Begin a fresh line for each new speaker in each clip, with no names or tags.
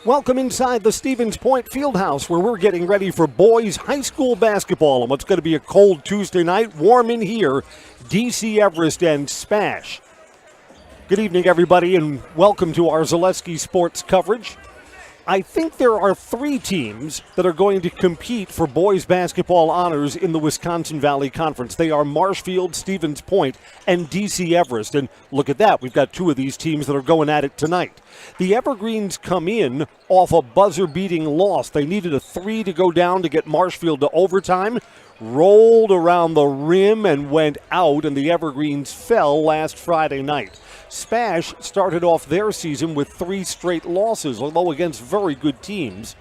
Welcome inside the Stevens Point Fieldhouse, where we're getting ready for boys high school basketball. And what's going to be a cold Tuesday night, warm in here, DC Everest and SPASH. Good evening, everybody, and welcome to our Zaleski Sports coverage. I think there are three teams that are going to compete for boys basketball honors in the Wisconsin Valley Conference. They are Marshfield, Stevens Point, and DC Everest. And look at that, we've got two of these teams that are going at it tonight. The Evergreens come in off a buzzer-beating loss. They needed a 3 to go down to get Marshfield to overtime, rolled around the rim and went out, and the Evergreens fell last Friday night. SPASH started off their season with 3 straight losses, although against very good teams.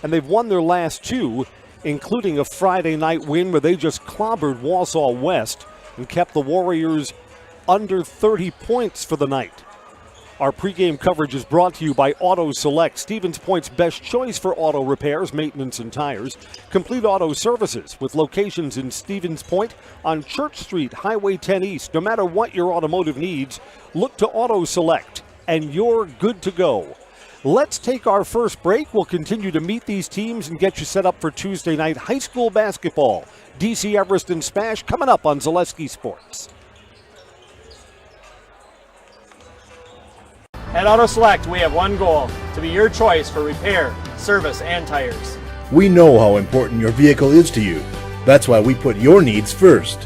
And they've won their last 2, including a Friday night win where they just clobbered Wausau West and kept the Warriors under 30 points for the night. Our pregame coverage is brought to you by Auto Select, Stevens Point's best choice for auto repairs, maintenance, and tires. Complete Auto Services with locations in Stevens Point, on Church Street, Highway 10 East. No matter what your automotive needs, look to Auto Select, and you're good to go. Let's take our first break. We'll continue to meet these teams and get you set up for Tuesday night high school basketball. DC Everest and SPASH coming up on Zaleski Sports.
At Auto Select, we have one goal: to be your choice for repair, service, and tires.
We know how important your vehicle is to you. That's why we put your needs first.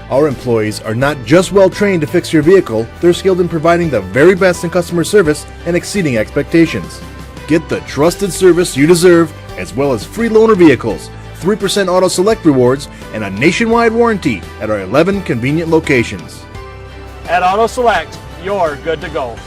Our employees are not just well trained to fix your vehicle, they're skilled in providing the very best in customer service and exceeding expectations. Get the trusted service you deserve, as well as free loaner vehicles, 3% Auto Select rewards, and a nationwide warranty at our 11 convenient locations.
At Auto Select, you're good to go.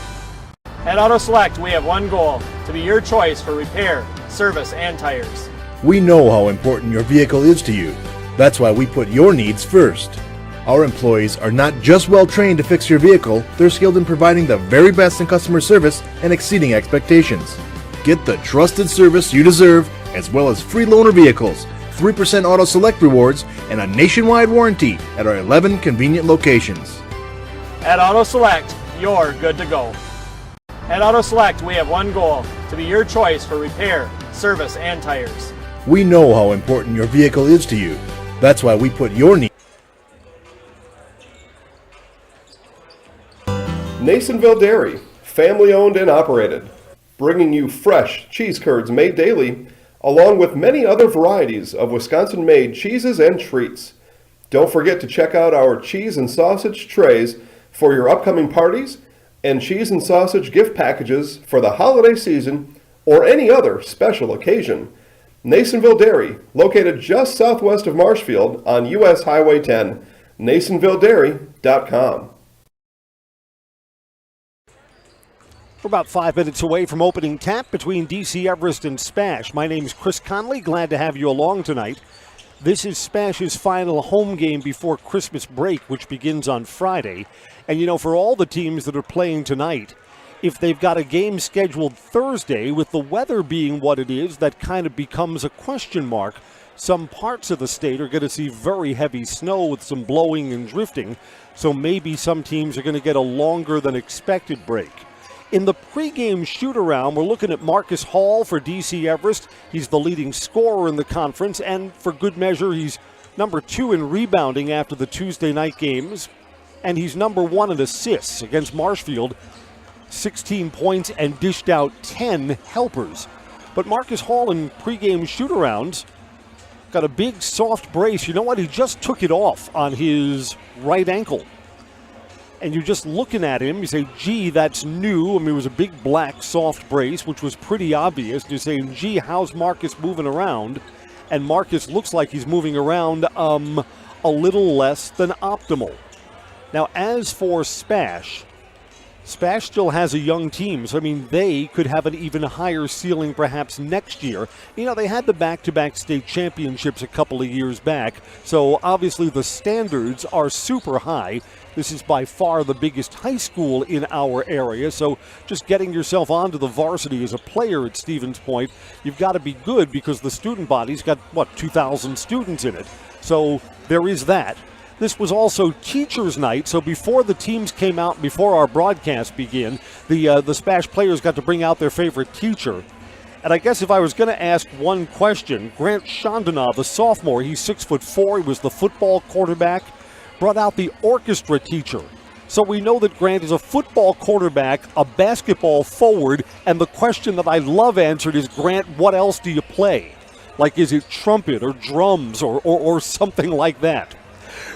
At Auto Select, we have one goal: to be your choice for repair, service, and tires.
We know how important your vehicle is to you. That's why we put your needs first. Our employees are not just well trained to fix your vehicle, they're skilled in providing the very best in customer service and exceeding expectations. Get the trusted service you deserve, as well as free loaner vehicles, 3% Auto Select rewards, and a nationwide warranty at our 11 convenient locations.
At Auto Select, you're good to go. At Auto Select, we have one goal: to be your choice for repair, service, and tires.
We know how important your vehicle is to you. That's why we put your needs.
Nasonville Dairy, family owned and operated, bringing you fresh cheese curds made daily, along with many other varieties of Wisconsin-made cheeses and treats. Don't forget to check out our cheese and sausage trays for your upcoming parties, and cheese and sausage gift packages for the holiday season or any other special occasion. Nasonville Dairy, located just southwest of Marshfield on US Highway 10, NasonvilleDairy.com.
We're about 5 minutes away from opening tap between DC Everest and SPASH. My name's Chris Conley. Glad to have you along tonight. This is SPASH's final home game before Christmas break, which begins on Friday. And, you know, for all the teams that are playing tonight, if they've got a game scheduled Thursday, with the weather being what it is, that kind of becomes a question mark. Some parts of the state are going to see very heavy snow with some blowing and drifting, so maybe some teams are going to get a longer than expected break. In the pregame shoot-around, we're looking at Marcus Hall for DC Everest. He's the leading scorer in the conference, and for good measure, he's number 2 in rebounding after the Tuesday night games, and he's number 1 in assists against Marshfield, 16 points and dished out 10 helpers. But Marcus Hall in pregame shoot-arounds got a big soft brace. You know what? He just took it off on his right ankle. And you're just looking at him, you say, gee, that's new. I mean, it was a big black soft brace, which was pretty obvious. You're saying, gee, how's Marcus moving around? And Marcus looks like he's moving around a little less than optimal. Now, as for SPASH still has a young team, so I mean, they could have an even higher ceiling perhaps next year. You know, they had the back-to-back state championships a couple of years back, so obviously the standards are super high. This is by far the biggest high school in our area, so just getting yourself onto the varsity as a player at Stevens Point, you've got to be good because the student body's got, 2,000 students in it. So there is that. This was also teachers' night, so before the teams came out, before our broadcast began, the SPASH players got to bring out their favorite teacher. And I guess if I was going to ask one question, Grant Chandana, the sophomore, he's 6'4", he was the football quarterback, brought out the orchestra teacher. So we know that Grant is a football quarterback, a basketball forward, and the question that I love answered is, Grant, what else do you play? Like, is it trumpet or drums or something like that?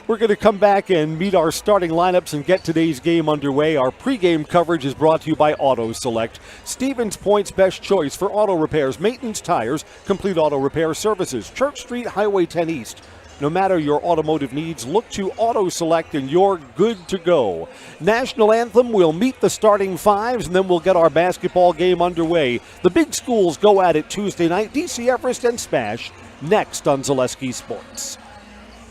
We're going to come back and meet our starting lineups and get today's game underway. Our pregame coverage is brought to you by Auto Select, Stevens Point's best choice for auto repairs, maintenance, tires, complete auto repair services, Church Street, Highway 10 East. No matter your automotive needs, look to Auto Select and you're good to go. National Anthem, we'll meet the starting fives and then we'll get our basketball game underway. The big schools go at it Tuesday night, DC Everest and SPASH, next on Zaleski Sports.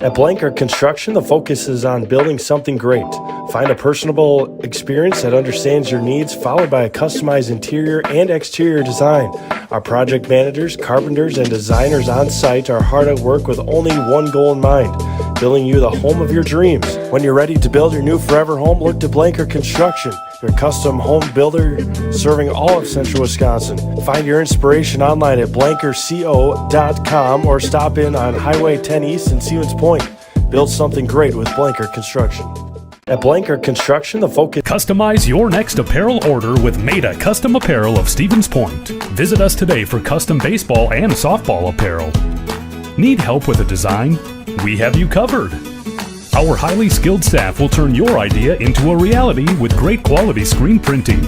At Blanker Construction, the focus is on building something great. Find a personable experience that understands your needs, followed by a customized interior and exterior design. Our project managers, carpenters, and designers on site are hard at work with only one goal in mind: building you the home of your dreams. When you're ready to build your new forever home, look to Blanker Construction, your custom home builder serving all of central Wisconsin. Find your inspiration online at blankerco.com or stop in on Highway 10 East in Stevens Point. Build something great with Blanker Construction. At Blanker Construction, the focus...
Customize your next apparel order with Maida Custom Apparel of Stevens Point. Visit us today for custom baseball and softball apparel. Need help with a design? We have you covered. Our highly skilled staff will turn your idea into a reality with great quality screen printing.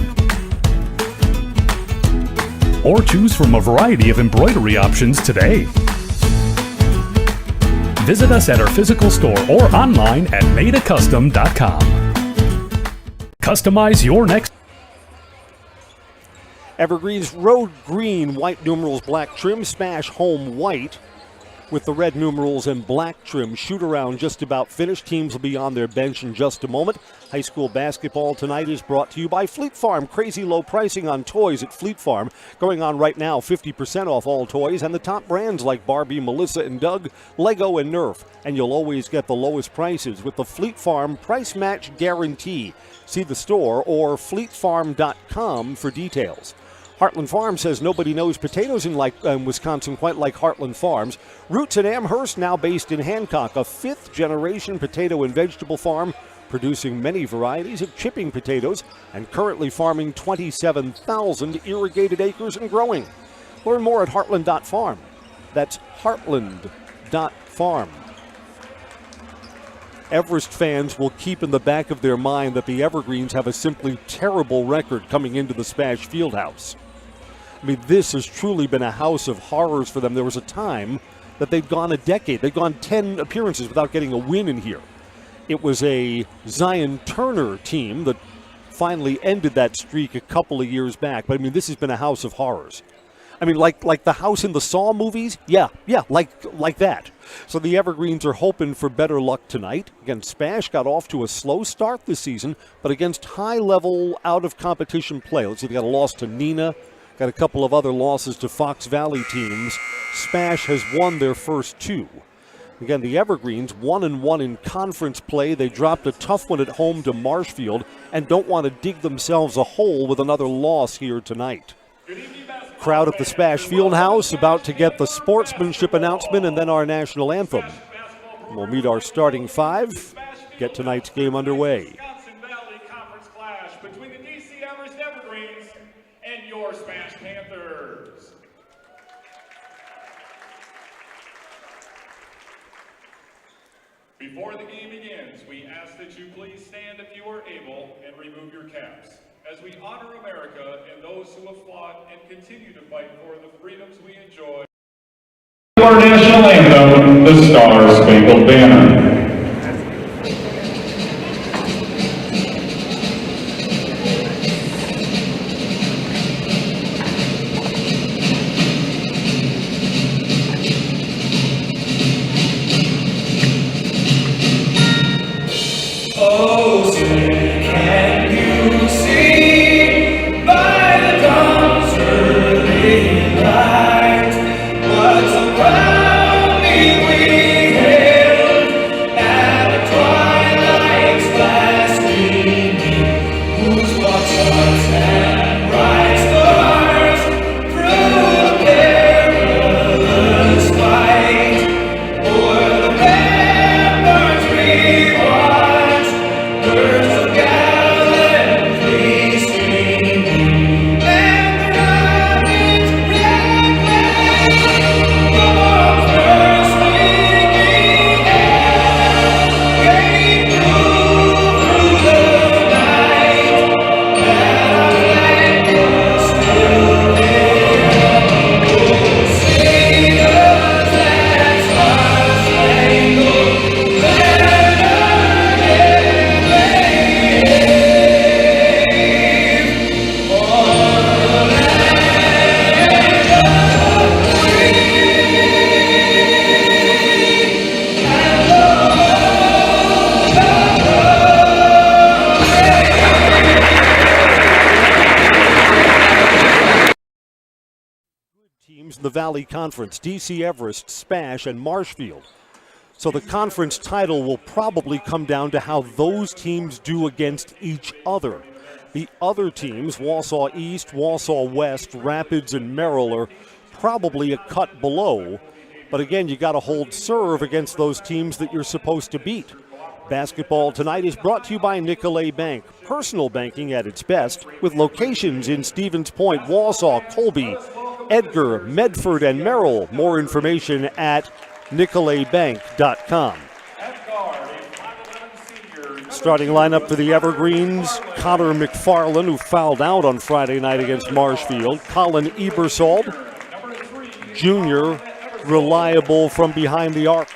Or choose from a variety of embroidery options today. Visit us at our physical store or online at maidacustom.com. Customize your next...
Evergreen's Road Green, white numerals, black trim, SPASH Home White with the red numerals and black trim. Shoot around just about finished. Teams will be on their bench in just a moment. High school basketball tonight is brought to you by Fleet Farm. Crazy low pricing on toys at Fleet Farm. Going on right now, 50% off all toys and the top brands like Barbie, Melissa and Doug, Lego and Nerf. And you'll always get the lowest prices with the Fleet Farm Price Match Guarantee. See the store or fleetfarm.com for details. Heartland Farm says nobody knows potatoes in Wisconsin quite like Heartland Farms. Roots at Amherst, now based in Hancock, a fifth-generation potato and vegetable farm producing many varieties of chipping potatoes and currently farming 27,000 irrigated acres and growing. Learn more at heartland.farm. That's heartland.farm. Everest fans will keep in the back of their mind that the Evergreens have a simply terrible record coming into the SPASH Fieldhouse. I mean, this has truly been a house of horrors for them. There was a time that they'd gone a decade. They'd gone 10 appearances without getting a win in here. It was a Zion Turner team that finally ended that streak a couple of years back. But, I mean, this has been a house of horrors. I mean, like the house in the Saw movies? Yeah, like that. So the Evergreens are hoping for better luck tonight. Again, SPASH got off to a slow start this season, but against high-level, out-of-competition play. Let's see, they got a loss to Neenah, got a couple of other losses to Fox Valley teams. SPASH has won their first two. Again, the Evergreens, 1-1 in conference play. They dropped a tough one at home to Marshfield and don't want to dig themselves a hole with another loss here tonight. Crowd at the SPASH Fieldhouse about to get the sportsmanship announcement and then our national anthem. We'll meet our starting five, get tonight's game underway.
Wisconsin Valley Conference clash between the DC Everest Evergreens and your SPASH Panthers. Before the game begins, we ask that you please stand if you are able and remove your caps, as we honor America and those who have fought and continue to fight for the freedoms we enjoy. Our national anthem, the Star-Spangled Banner.
Oh, say, can you see by the dawn's early light what so proudly we hailed
the Valley Conference, DC Everest, SPASH, and Marshfield. So the conference title will probably come down to how those teams do against each other. The other teams, Wausau East, Wausau West, Rapids, and Merrill, are probably a cut below. But again, you got to hold serve against those teams that you're supposed to beat. Basketball tonight is brought to you by Nicolet Bank. Personal banking at its best, with locations in Stevens Point, Wausau, Colby, Edgar, Medford, and Merrill. More information at nicoletbank.com. Starting lineup for the Evergreens, Connor McFarland, who fouled out on Friday night against Marshfield. Colin Ebersold, junior, reliable from behind the arc.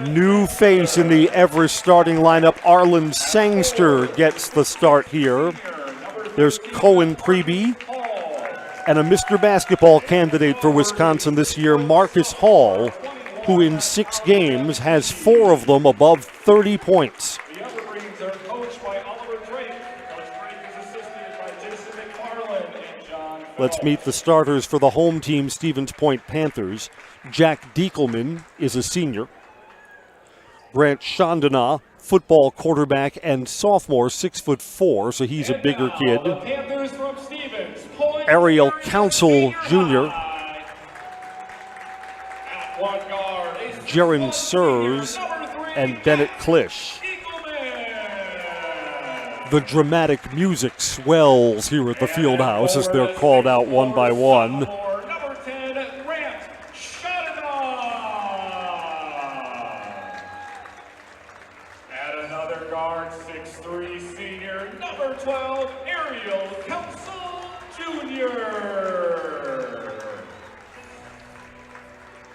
New face in the Everest starting lineup, Arlen Sangster gets the start here. There's Cohen Preby, and a Mr. Basketball candidate for Wisconsin this year, Marcus Hall, who in 6 games has 4 of them above 30 points.
The Evergreens are coached by Oliver Drake. Coach Drake is assisted by Jason McFarland and John Fall.
Let's meet the starters for the home team, Stevens Point Panthers. Jack Diekelman is a senior. Grant Chandana, football quarterback and sophomore, 6'4", so he's a bigger kid.
The Panthers from Stevens Point.
Ariel Council Jr.,
At one guard, a
Jaron
6'1"
Sears,
senior, number 3,
and Bennett Klisch.
Eagleman.
The dramatic music swells here at the field house as they're called out one by one.
Number 10, Grant Chandana. At another guard, 6'3", senior, number 12, Ariel Council Jr.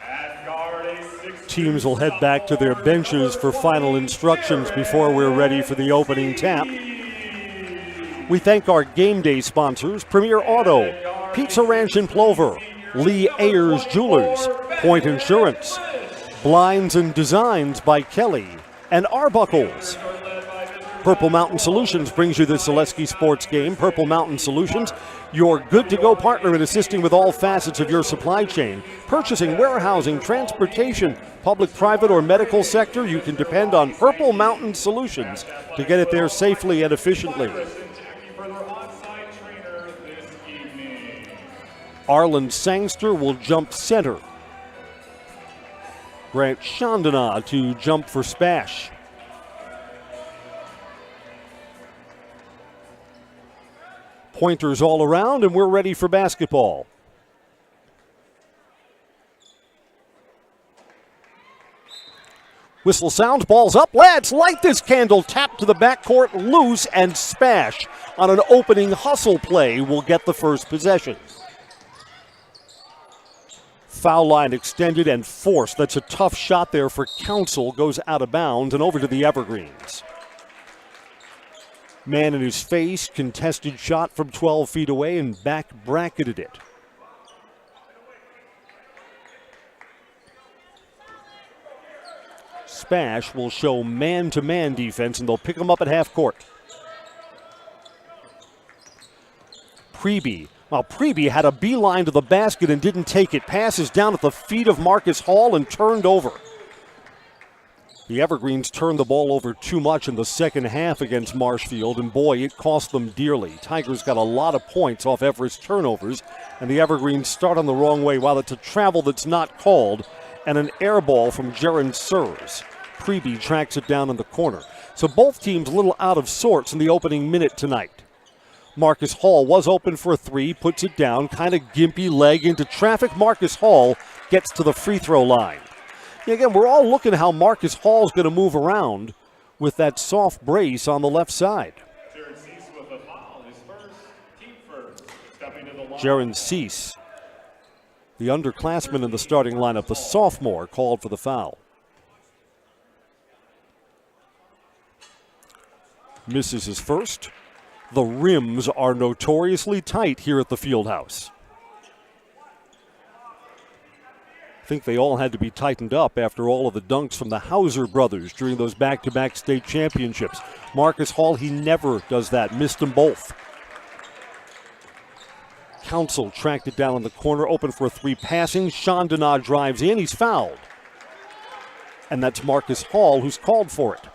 At guard, a 6'2"
Teams will head back to their benches for final instructions before we're ready for the opening tap. We thank our game day sponsors, Premier Auto, Pizza Ranch in Plover, Lee Ayers Jewelers, Point Insurance, Blinds and Designs by Kelly, and Arbuckles. Purple Mountain Solutions brings you the Selesky Sports Game. Purple Mountain Solutions, your good-to-go partner in assisting with all facets of your supply chain. Purchasing, warehousing, transportation, public, private, or medical sector, you can depend on Purple Mountain Solutions to get it there safely and efficiently. Arlen Sangster will jump center. Grant Chandana to jump for SPASH. Pointers all around, and we're ready for basketball. Whistle sounds, ball's up. Let's light this candle. Tap to the backcourt, loose, and SPASH on an opening hustle play will get the first possession. Foul line extended and forced. That's a tough shot there for Council. Goes out of bounds and over to the Evergreens. Man in his face, contested shot from 12 feet away and back bracketed it. SPASH will show man-to-man defense, and they'll pick him up at half court. Preby. Well, Preby had a beeline to the basket and didn't take it. Passes down at the feet of Marcus Hall and turned over. The Evergreens turned the ball over too much in the second half against Marshfield, and boy, it cost them dearly. Tigers got a lot of points off Everest turnovers, and the Evergreens start on the wrong way while it's a travel that's not called, and an air ball from Jaron Sears. Preby tracks it down in the corner. So both teams a little out of sorts in the opening minute tonight. Marcus Hall was open for a 3, puts it down, kind of gimpy leg into traffic. Marcus Hall gets to the free throw line. Again, we're all looking at how Marcus Hall's going to move around with that soft brace on the left side. Jaron Cease, the underclassman in the starting lineup, the sophomore, called for the foul. Misses his first. The rims are notoriously tight here at the Fieldhouse. I think they all had to be tightened up after all of the dunks from the Hauser brothers during those back-to-back state championships. Marcus Hall, he never does that. Missed them both. Council tracked it down in the corner, open for a three passing. Chandana drives in, he's fouled. And that's Marcus Hall who's called for it.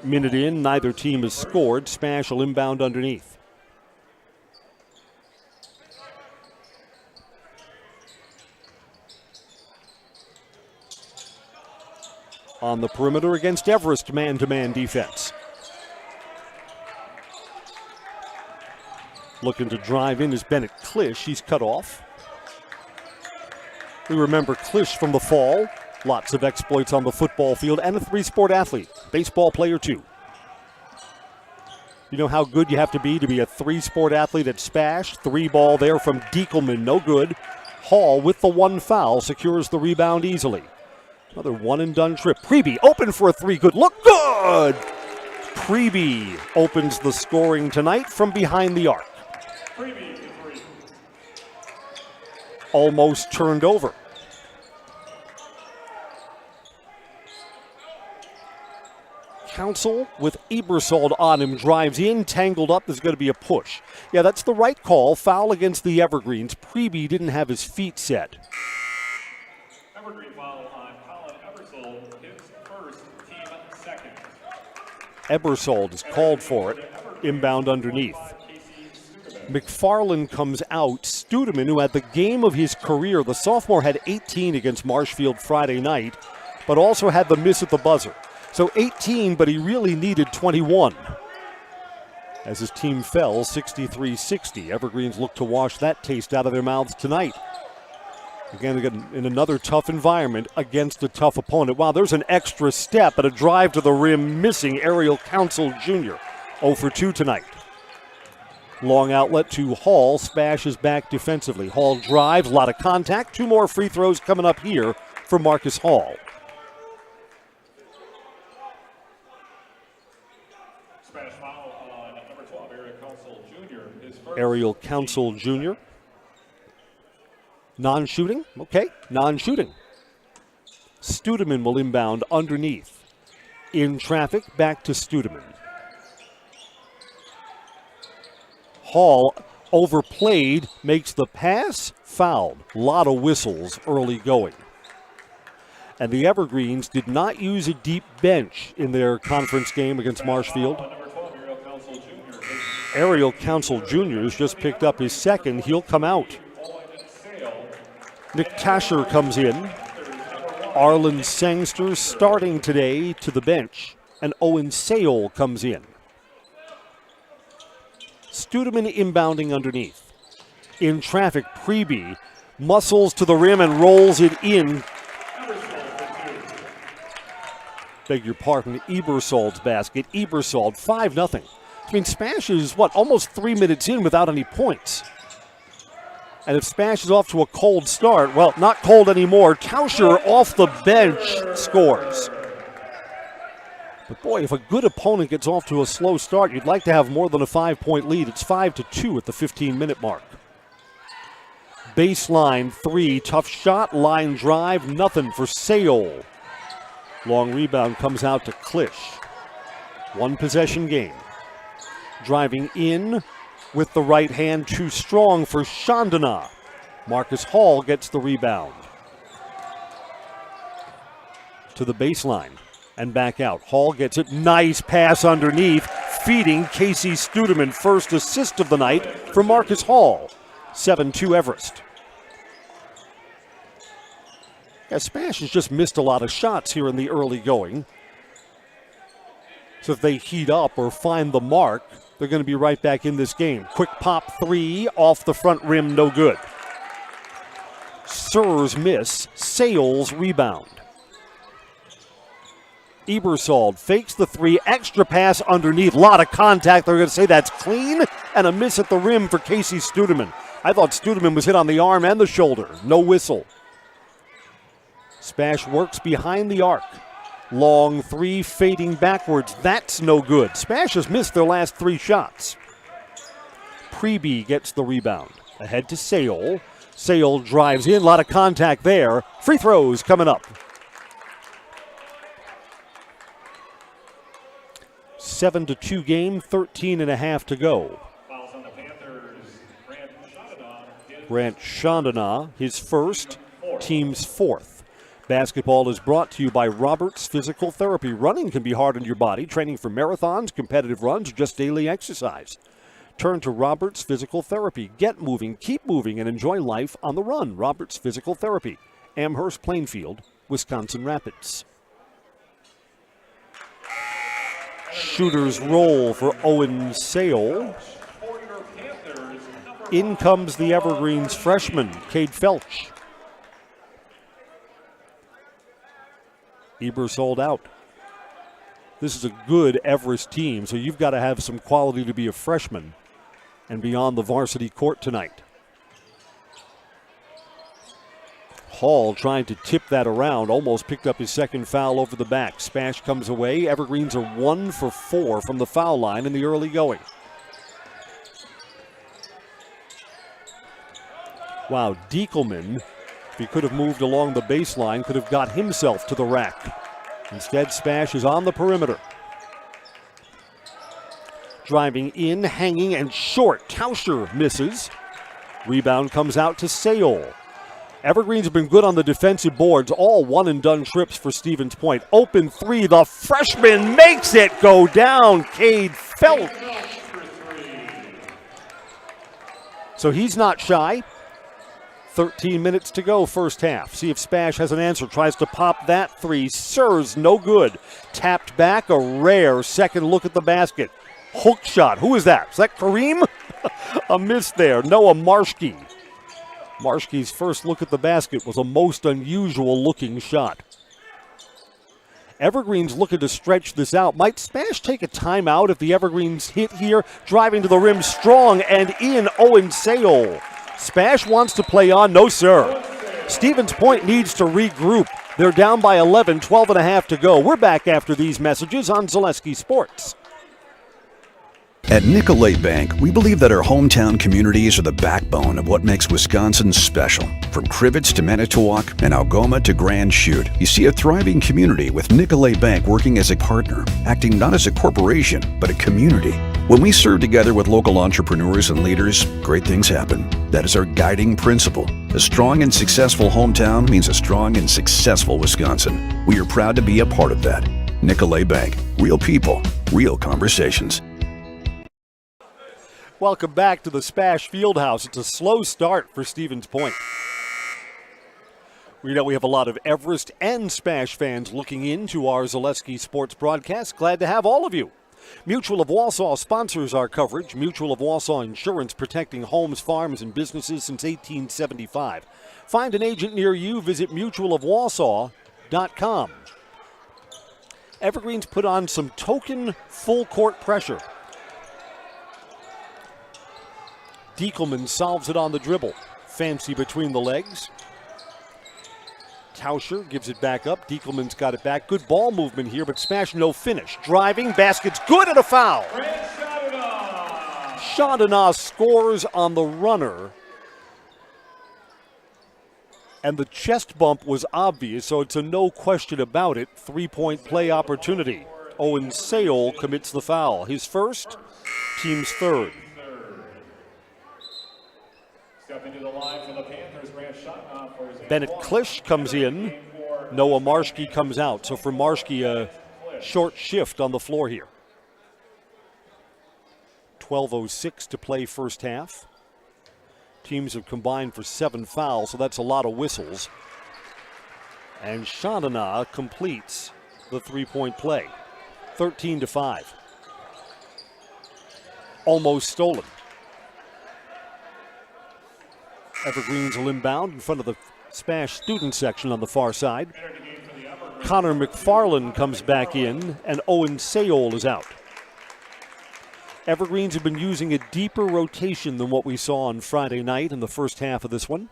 Minute in, neither team has scored. SPASH will inbound underneath. On the perimeter against Everest, man-to-man defense. Looking to drive in is Bennett Klisch. He's cut off. We remember Klisch from the fall. Lots of exploits on the football field and a three-sport athlete. Baseball player too. You know how good you have to be a three-sport athlete at SPASH. Three ball there from Diekelman, no good. Hall with the one foul secures the rebound easily. Another one-and-done trip. Preby open for a three. Good look. Good! Preby opens the scoring tonight from behind the arc. Almost turned over. Council with Ebersold on him. Drives in, tangled up. There's going to be a push. Yeah, that's the right call. Foul against the Evergreens. Preby didn't have his feet set.
Evergreen foul on Colin Eversold, his first, team second.
Ebersold is called for it. Inbound underneath. McFarland comes out. Studeman, who had the game of his career, the sophomore had 18 against Marshfield Friday night, but also had the miss at the buzzer. So 18, but he really needed 21. As his team fell 63-60. Evergreens look to wash that taste out of their mouths tonight. Again, in another tough environment against a tough opponent. Wow, there's an extra step at a drive to the rim, missing Ariel Council Jr. 0 for 2 tonight. Long outlet to Hall. SPASH is back defensively. Hall drives, a lot of contact. 2 more free throws coming up here for Marcus Hall.
SPASH foul on number 12, Ariel Council Jr. His first.
Ariel Council Jr. Non-shooting? Okay, non-shooting. Studeman will inbound underneath. In traffic, back to Studeman. Hall overplayed, makes the pass, fouled. A lot of whistles early going. And the Evergreens did not use a deep bench in their conference game against Marshfield. Ariel Council Jr. has just picked up his second. He'll come out. Nick Tasher comes in. Arlen Sangster starting today to the bench. And Owen Sale comes in. Studeman inbounding underneath. In traffic, Preby muscles to the rim and rolls it in. Beg your pardon, Ebersold's basket. Ebersold, 5-0. I mean, SPASH is, almost 3 minutes in without any points. And if SPASH is off to a cold start, well, not cold anymore. Tauscher off the bench scores. But boy, if a good opponent gets off to a slow start, you'd like to have more than a 5-point lead. It's 5-2 at the 15-minute mark. Baseline 3, tough shot, line drive, nothing for Sale. Long rebound comes out to Klisch. One possession game. Driving in with the right hand, too strong for Chandana. Marcus Hall gets the rebound. To the baseline and back out. Hall gets it. Nice pass underneath, feeding Casey Studeman. First assist of the night for Marcus Hall. 7-2 Everest. Yeah, SPASH has just missed a lot of shots here in the early going. So if they heat up or find the mark, they're going to be right back in this game. Quick pop 3 off the front rim, no good. Sir's miss, Sales rebound. Ebersold fakes the 3, extra pass underneath, lot of contact. They're going to say that's clean, and a miss at the rim for Casey Studeman. I thought Studeman was hit on the arm and the shoulder. No whistle. SPASH works behind the arc. Long 3 fading backwards. That's no good. SPASH has missed their last 3 shots. Preby gets the rebound. Ahead to Sale. Sale drives in. A lot of contact there. Free throws coming up. 7-2 game, 13.5 to go.
Fouls on the Panthers.
Grant Chandana, his first, team's fourth. Basketball is brought to you by Roberts Physical Therapy. Running can be hard on your body. Training for marathons, competitive runs, or just daily exercise. Turn to Roberts Physical Therapy. Get moving, keep moving, and enjoy life on the run. Roberts Physical Therapy. Amherst Plainfield, Wisconsin Rapids. Shooters roll for Owen Sale. In comes the Evergreens freshman, Cade Felch. Ebersold out. This is a good Everest team, so you've got to have some quality to be a freshman and be on the varsity court tonight. Hall trying to tip that around, almost picked up his second foul over the back. Spash comes away. Evergreens are 1 for 4 from the foul line in the early going. Wow, Diekelman, if he could have moved along the baseline, could have got himself to the rack. Instead, Spash is on the perimeter. Driving in, hanging, and short. Tauscher misses. Rebound comes out to Sale. Evergreens have been good on the defensive boards, all one-and-done trips for Stevens Point. Open three, the freshman makes it go down, Cade Felch. So he's not shy. 13 minutes to go, first half. See if Spash has an answer. Tries to pop that three. Sirs, no good. Tapped back, a rare second look at the basket. Hook shot. Who is that? Is that Kareem? A miss there. Noah Marshke. Marshke's first look at the basket was a most unusual looking shot. Evergreens looking to stretch this out. Might Spash take a timeout if the Evergreens hit here? Driving to the rim strong and in, Owen Sale. Spash wants to play on. No, sir. Stevens Point needs to regroup. They're down by 11, 12.5 to go. We're back after these messages on Zaleski Sports.
At Nicolay Bank, we believe that our hometown communities are the backbone of what makes Wisconsin special. From Crivets to Manitowoc and Algoma to Grand Chute, you see a thriving community with Nicolay Bank working as a partner, acting not as a corporation, but a community. When we serve together with local entrepreneurs and leaders, great things happen. That is our guiding principle. A strong and successful hometown means a strong and successful Wisconsin. We are proud to be a part of that. Nicolay Bank. Real people, real conversations.
Welcome back to the Spash Fieldhouse. It's a slow start for Stevens Point. We know we have a lot of Everest and Spash fans looking into our Zaleski Sports broadcast. Glad to have all of you. Mutual of Wausau sponsors our coverage. Mutual of Wausau Insurance, protecting homes, farms, and businesses since 1875. Find an agent near you. Visit mutualofwausau.com. Evergreens put on some token full court pressure. Diekelman solves it on the dribble. Fancy between the legs. Tauscher gives it back up. Diekelman's got it back. Good ball movement here, but Spash no finish. Driving, basket's good, and a foul. Chandana scores on the runner. And the chest bump was obvious, so it's a no question about it. 3-point play opportunity. Owen Sale commits the foul. His first, team's third. Bennett Klisch comes in. Noah Marshke comes out. So for Marshke, a short shift on the floor here. 12:06 to play first half. Teams have combined for 7 fouls, so that's a lot of whistles. And Chandana completes the 3-point play. 13-5. Almost stolen. Evergreens will inbound in front of the Spash student section on the far side. Connor McFarland comes back in, and Owen Sale is out. Evergreens have been using a deeper rotation than what we saw on Friday night in the first half of this one.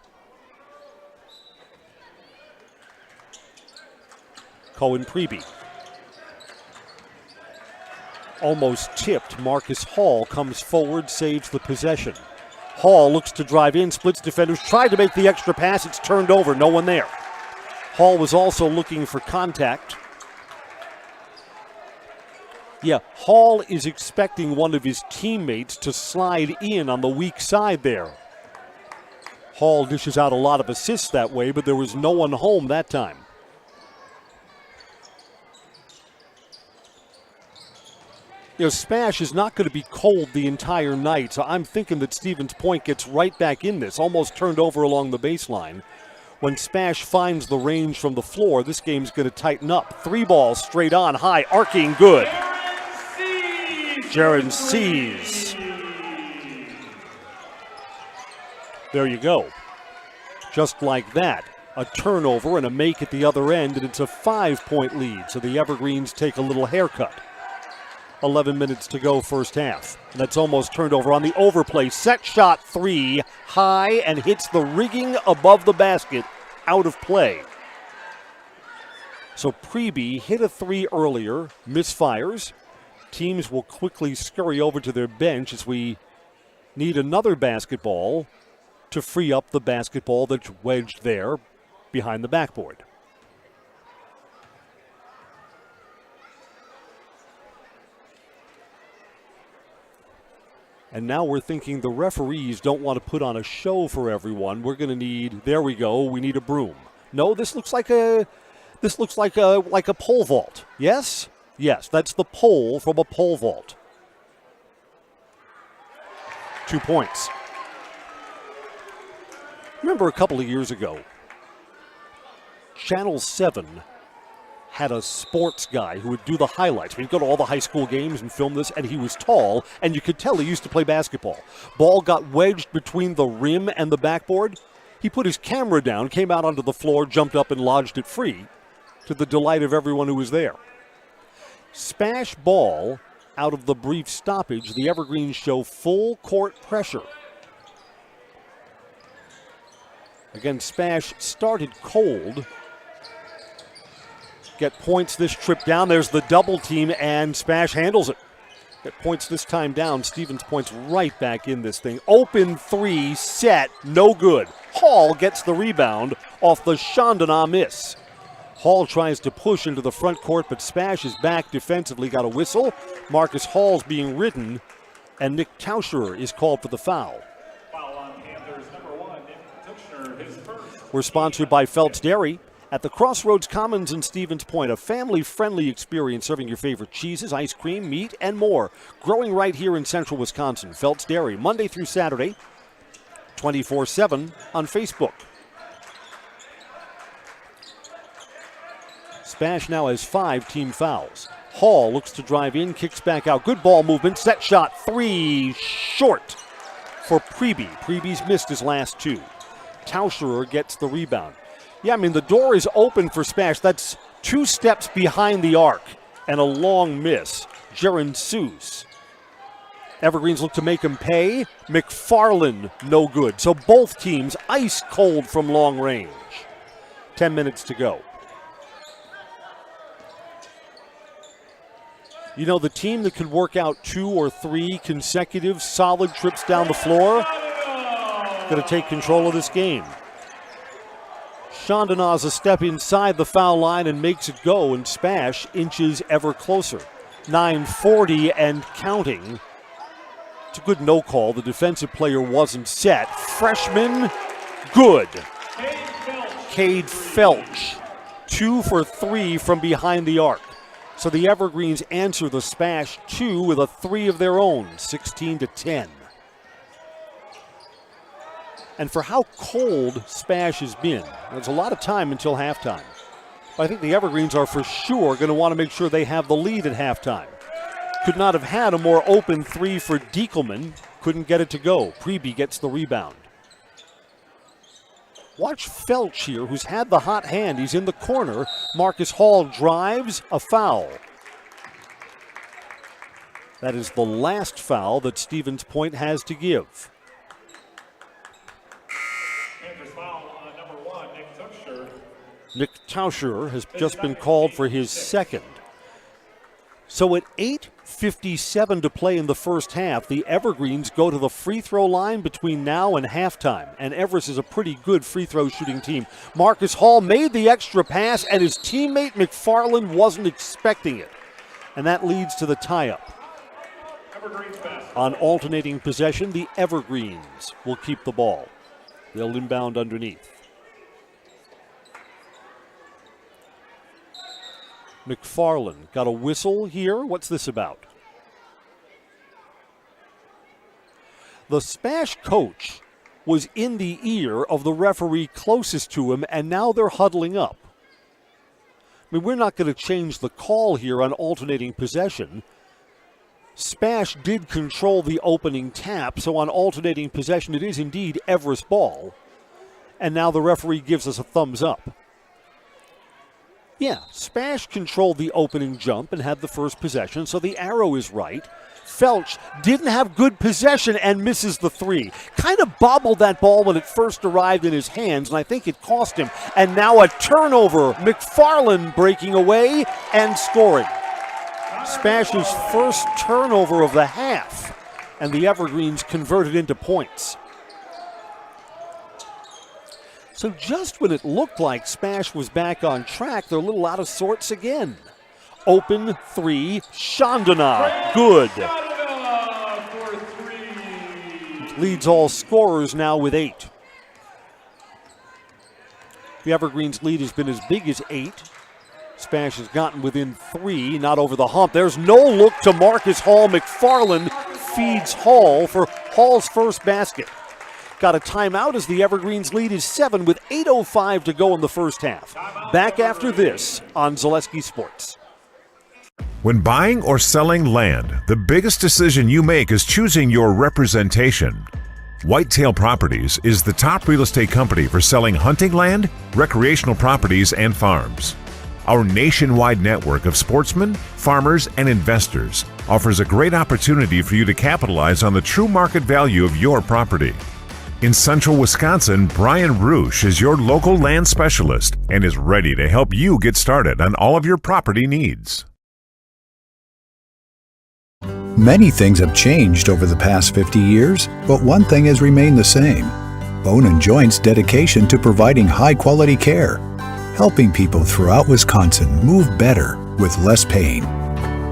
Cohen Preby. Almost tipped. Marcus Hall comes forward, saves the possession. Hall looks to drive in, splits defenders, tried to make the extra pass. It's turned over, no one there. Hall was also looking for contact. Yeah, Hall is expecting one of his teammates to slide in on the weak side there. Hall dishes out a lot of assists that way, but there was no one home that time. You know, SPASH is not going to be cold the entire night, so I'm thinking that Stevens Point gets right back in this, almost turned over along the baseline. When SPASH finds the range from the floor, this game's going to tighten up. 3 balls straight on, high, arcing, good. Jaron sees. There you go. Just like that, a turnover and a make at the other end, and it's a 5-point lead, so the Evergreens take a little haircut. 11 minutes to go first half. And that's almost turned over on the overplay. Set shot 3, high, and hits the rigging above the basket, out of play. So Preby hit a 3 earlier, misfires. Teams will quickly scurry over to their bench as we need another basketball to free up the basketball that's wedged there behind the backboard. And now we're thinking the referees don't want to put on a show for everyone. We're going to need, there we go, we need a broom. No, this looks like a pole vault. Yes? Yes, that's the pole from a pole vault. 2 points. Remember a couple of years ago, Channel 7 had a sports guy who would do the highlights. We'd go to all the high school games and film this, and he was tall, and you could tell he used to play basketball. Ball got wedged between the rim and the backboard. He put his camera down, came out onto the floor, jumped up, and lodged it free, to the delight of everyone who was there. SPASH ball, out of the brief stoppage, the Evergreens show full court pressure. Again, SPASH started cold. Get points this trip down. There's the double team, and SPASH handles it. Get points this time down. Stevens Point's right back in this thing. Open 3, set, no good. Hall gets the rebound off the Chandana miss. Hall tries to push into the front court, but SPASH is back defensively. Got a whistle. Marcus Hall's being ridden, and Nick Tauscher is called for the foul.
Foul on Panthers number 1, Nick Tuchner, his first.
We're sponsored by Phelps Dairy. At the Crossroads Commons in Stevens Point, a family-friendly experience serving your favorite cheeses, ice cream, meat, and more. Growing right here in central Wisconsin. Phelps Dairy, Monday through Saturday, 24/7 on Facebook. SPASH now has 5 team fouls. Hall looks to drive in, kicks back out. Good ball movement, set shot 3, short for Preby. Preby's missed his last 2. Tauscher gets the rebound. Yeah, I mean, the door is open for SPASH. That's 2 steps behind the arc and a long miss. Jaron Seuss. Evergreens look to make him pay. McFarland, no good. So both teams ice cold from long range. 10 minutes to go. You know, the team that could work out 2 or 3 consecutive solid trips down the floor going to take control of this game. Chandana's a step inside the foul line and makes it go, and SPASH inches ever closer. 9:40 and counting. It's a good no call. The defensive player wasn't set. Freshman, good. Cade Felch, 2 for 3 from behind the arc. So the Evergreens answer the SPASH 2 with a 3 of their own, 16-10. And for how cold SPASH has been, there's a lot of time until halftime. But I think the Evergreens are for sure going to want to make sure they have the lead at halftime. Could not have had a more open 3 for Diekelman. Couldn't get it to go. Preby gets the rebound. Watch Felch here, who's had the hot hand. He's in the corner. Marcus Hall drives, a foul. That is the last foul that Stevens Point has to give. Nick Tauscher has just been called for his second. So at 8:57 to play in the first half, the Evergreens go to the free throw line between now and halftime. And Everest is a pretty good free throw shooting team. Marcus Hall made the extra pass, and his teammate McFarland wasn't expecting it. And that leads to the tie-up. On alternating possession, the Evergreens will keep the ball. They'll inbound underneath. McFarland got a whistle here. What's this about? The SPASH coach was in the ear of the referee closest to him, and now they're huddling up. I mean, we're not going to change the call here on alternating possession. SPASH did control the opening tap, so on alternating possession, it is indeed Everest ball. And now the referee gives us a thumbs up. Yeah, SPASH controlled the opening jump and had the first possession, so the arrow is right. Felch didn't have good possession and misses the three. Kind of bobbled that ball when it first arrived in his hands, and I think it cost him. And now a turnover. McFarland breaking away and scoring. SPASH's first turnover of the half, and the Evergreens converted into points. So just when it looked like SPASH was back on track, they're a little out of sorts again. Open three, Chandana, good. Leads all scorers now with 8. The Evergreens' lead has been as big as 8. SPASH has gotten within 3, not over the hump. There's no look to Marcus Hall. McFarland feeds Hall for Hall's first basket. Got a timeout as the Evergreens' lead is 7 with 8:05 to go in the first half. Back after this on Zaleski Sports.
When buying or selling land, the biggest decision you make is choosing your representation. Whitetail Properties is the top real estate company for selling hunting land, recreational properties, and farms. Our nationwide network of sportsmen, farmers, and investors offers a great opportunity for you to capitalize on the true market value of your property. In central Wisconsin, Brian Roosh is your local land specialist and is ready to help you get started on all of your property needs.
Many things have changed over the past 50 years, but one thing has remained the same. Bone & Joint's dedication to providing high-quality care, helping people throughout Wisconsin move better with less pain.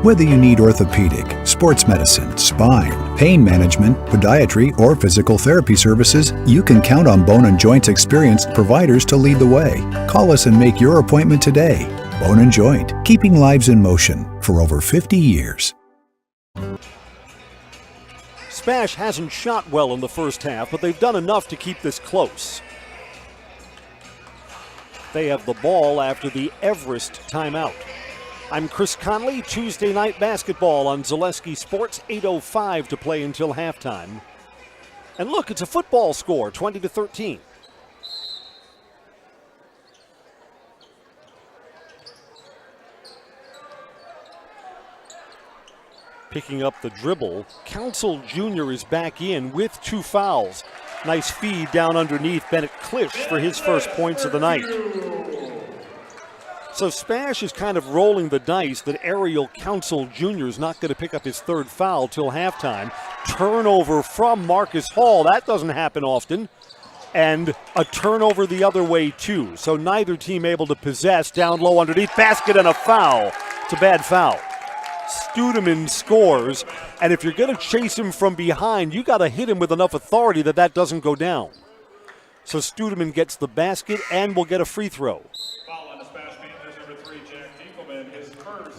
Whether you need orthopedic, sports medicine, spine, pain management, podiatry, or physical therapy services, you can count on Bone & Joint's experienced providers to lead the way. Call us and make your appointment today. Bone & Joint, keeping lives in motion for over 50 years.
SPASH hasn't shot well in the first half, but they've done enough to keep this close. They have the ball after the Everest timeout. I'm Chris Conley. Tuesday night basketball on Zaleski Sports. 8:05 to play until halftime. And look, it's a football score, 20-13. Picking up the dribble, Council Jr. is back in with 2 fouls. Nice feed down underneath Bennett Klisch for his first points of the night. So SPASH is kind of rolling the dice that Ariel Council Jr. is not going to pick up his 3rd foul till halftime. Turnover from Marcus Hall. That doesn't happen often. And a turnover the other way, too. So neither team able to possess. Down low underneath. Basket and a foul. It's a bad foul. Studeman scores. And if you're going to chase him from behind, you got to hit him with enough authority that that doesn't go down. So Studeman gets the basket and will get a free throw.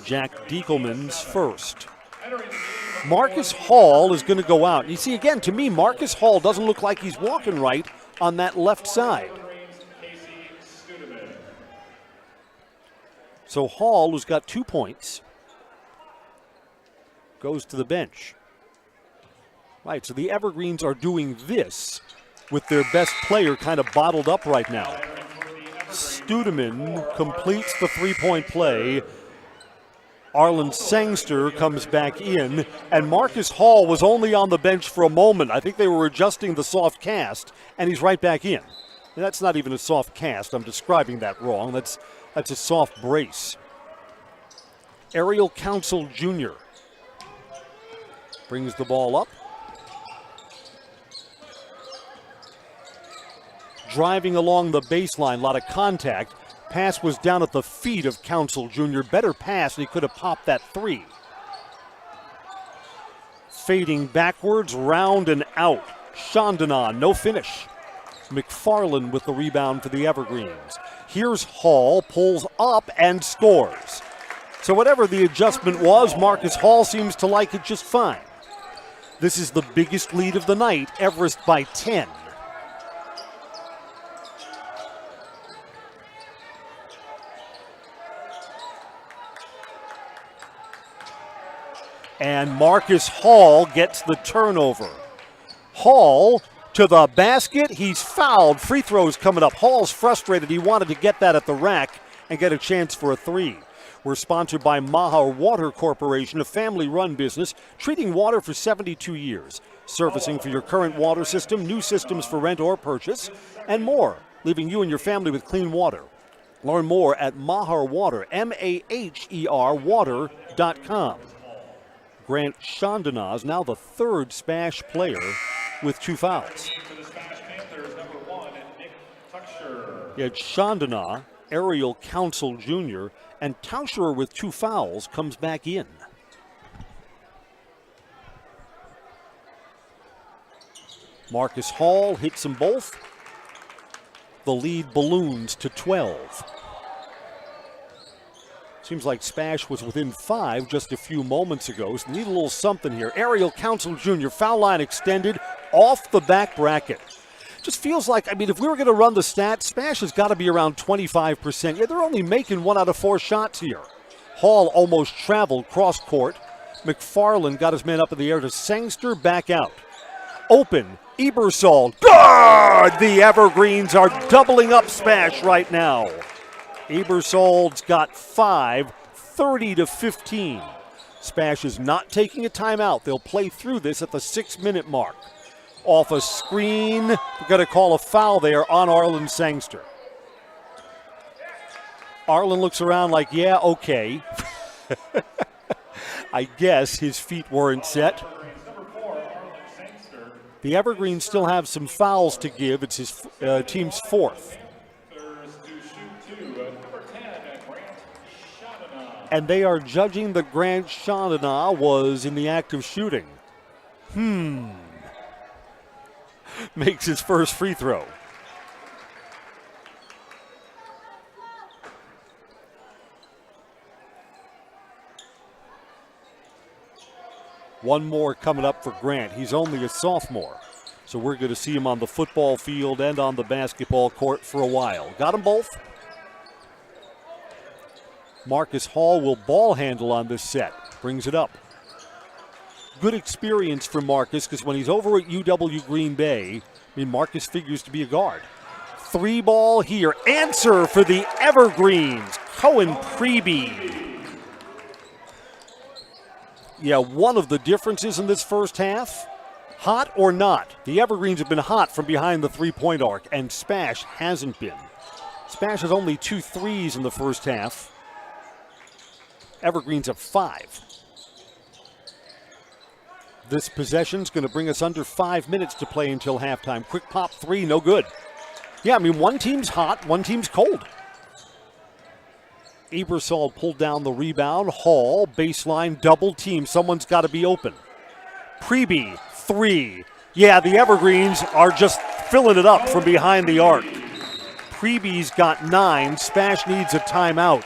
Jack Diekelman's first. Marcus Hall is going to go out. You see, again, to me, Marcus Hall doesn't look like he's walking right on that left side. So Hall, who's got 2 points, goes to the bench. Right, so the Evergreens are doing this with their best player kind of bottled up right now. Studeman completes the three-point play. Arlen Sangster comes back in, and Marcus Hall was only on the bench for a moment. I think they were adjusting the soft cast, and he's right back in. And that's not even a soft cast. I'm describing that wrong. That's a soft brace. Ariel Council Jr. brings the ball up. Driving along the baseline, a lot of contact. Pass was down at the feet of Council Jr. Better pass, and he could have popped that 3. fading backwards, round and out. Chandana, no finish. McFarland with the rebound for the Evergreens. Here's Hall, pulls up and scores. So whatever the adjustment was, Marcus Hall seems to like it just fine. This is the biggest lead of the night, Everest by 10. And Marcus Hall gets the turnover. Hall to the basket. He's fouled. Free throws coming up. Hall's frustrated. He wanted to get that at the rack and get a chance for a three. We're sponsored by Maha Water Corporation, a family-run business treating water for 72 years. Servicing for your current water system, new systems for rent or purchase, and more, leaving you and your family with clean water. Learn more at Maher Water, M-A-H-E-R water.com. Grant Chandana is now the third SPASH player with 2 fouls. You had Chandana, Ariel Council Jr., and Tauscher with 2 fouls comes back in. Marcus Hall hits them both. The lead balloons to 12. Seems like SPASH was within 5 just a few moments ago. So need a little something here. Ariel Council Jr., foul line extended off the back bracket. Just feels like, I mean, if we were going to run the stats, SPASH has got to be around 25%. Yeah, they're only making 1 out of 4 shots here. Hall almost traveled cross court. McFarland got his man up in the air to Sangster, back out. Open, Ebersol, guard! The Evergreens are doubling up SPASH right now. Ebersold's got 5, 30-15. SPASH is not taking a timeout. They'll play through this at the 6-minute mark. Off a screen, we're going to call a foul there on Arlen Sangster. Arlen looks around like, yeah, okay. I guess his feet weren't set. The Evergreens still have some fouls to give. It's his team's 4th. And they are judging that Grant Chandana was in the act of shooting. Makes his first free throw. One more coming up for Grant. He's only a sophomore, so we're going to see him on the football field and on the basketball court for a while. Got them both? Marcus Hall will ball handle on this set. Brings it up. Good experience for Marcus because when he's over at UW Green Bay, I mean, Marcus figures to be a guard. 3 ball here. Answer for the Evergreens. Cohen Preby. Yeah, one of the differences in this first half, hot or not, the Evergreens have been hot from behind the 3-point arc, and SPASH hasn't been. SPASH has only 2 threes in the first half. Evergreens have 5. This possession's going to bring us under 5 minutes to play until halftime. Quick pop 3, no good. Yeah, I mean, one team's hot, one team's cold. Ebersol pulled down the rebound. Hall, baseline, double team. Someone's got to be open. Preby, 3. Yeah, the Evergreens are just filling it up from behind the arc. Preby's got 9. SPASH needs a timeout.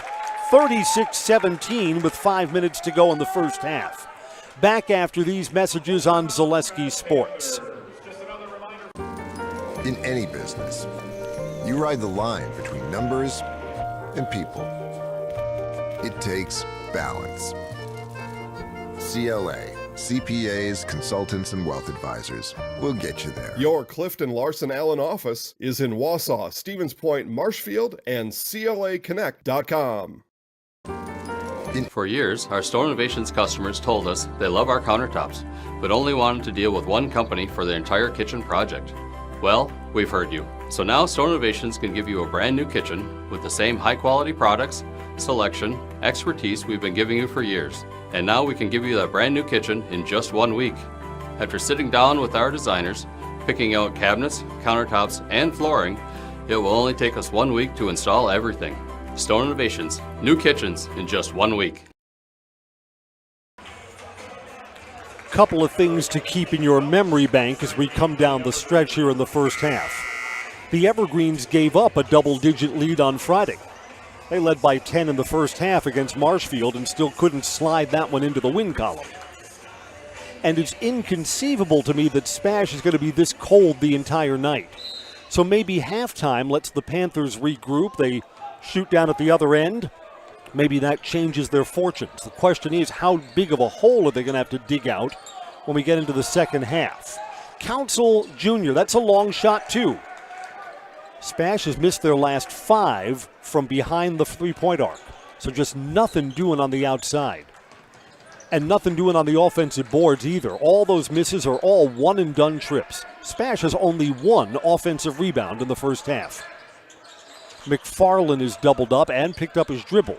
36-17 with 5 minutes to go in the first half. Back after these messages on Zaleski Sports.
In any business, you ride the line between numbers and people. It takes balance. CLA, CPAs, consultants, and wealth advisors will get you there.
Your Clifton Larson Allen office is in Wausau, Stevens Point, Marshfield, and CLAconnect.com.
For years, our Store Innovations customers told us they love our countertops, but only wanted to deal with one company for their entire kitchen project. Well, we've heard you. So now Store Innovations can give you a brand new kitchen with the same high quality products, selection, expertise we've been giving you for years. And now we can give you that brand new kitchen in just 1 week. After sitting down with our designers, picking out cabinets, countertops, and flooring, it will only take us 1 week to install everything. Stone Innovations, new kitchens in just 1 week.
couple of things to keep in your memory bank as we come down the stretch here in the first half. The Evergreens gave up a double-digit lead on Friday. They led by 10 in the first half against Marshfield and still couldn't slide that one into the win column. And it's inconceivable to me that SPASH is going to be this cold the entire night. So maybe halftime lets the Panthers regroup. They shoot down at the other end. Maybe that changes their fortunes. The question is, how big of a hole are they going to have to dig out when we get into the second half? Council Jr., that's a long shot too. SPASH has missed their last 5 from behind the three-point arc. So just nothing doing on the outside. And nothing doing on the offensive boards either. All those misses are all one-and-done trips. SPASH has only 1 offensive rebound in the first half. McFarland is doubled up and picked up his dribble.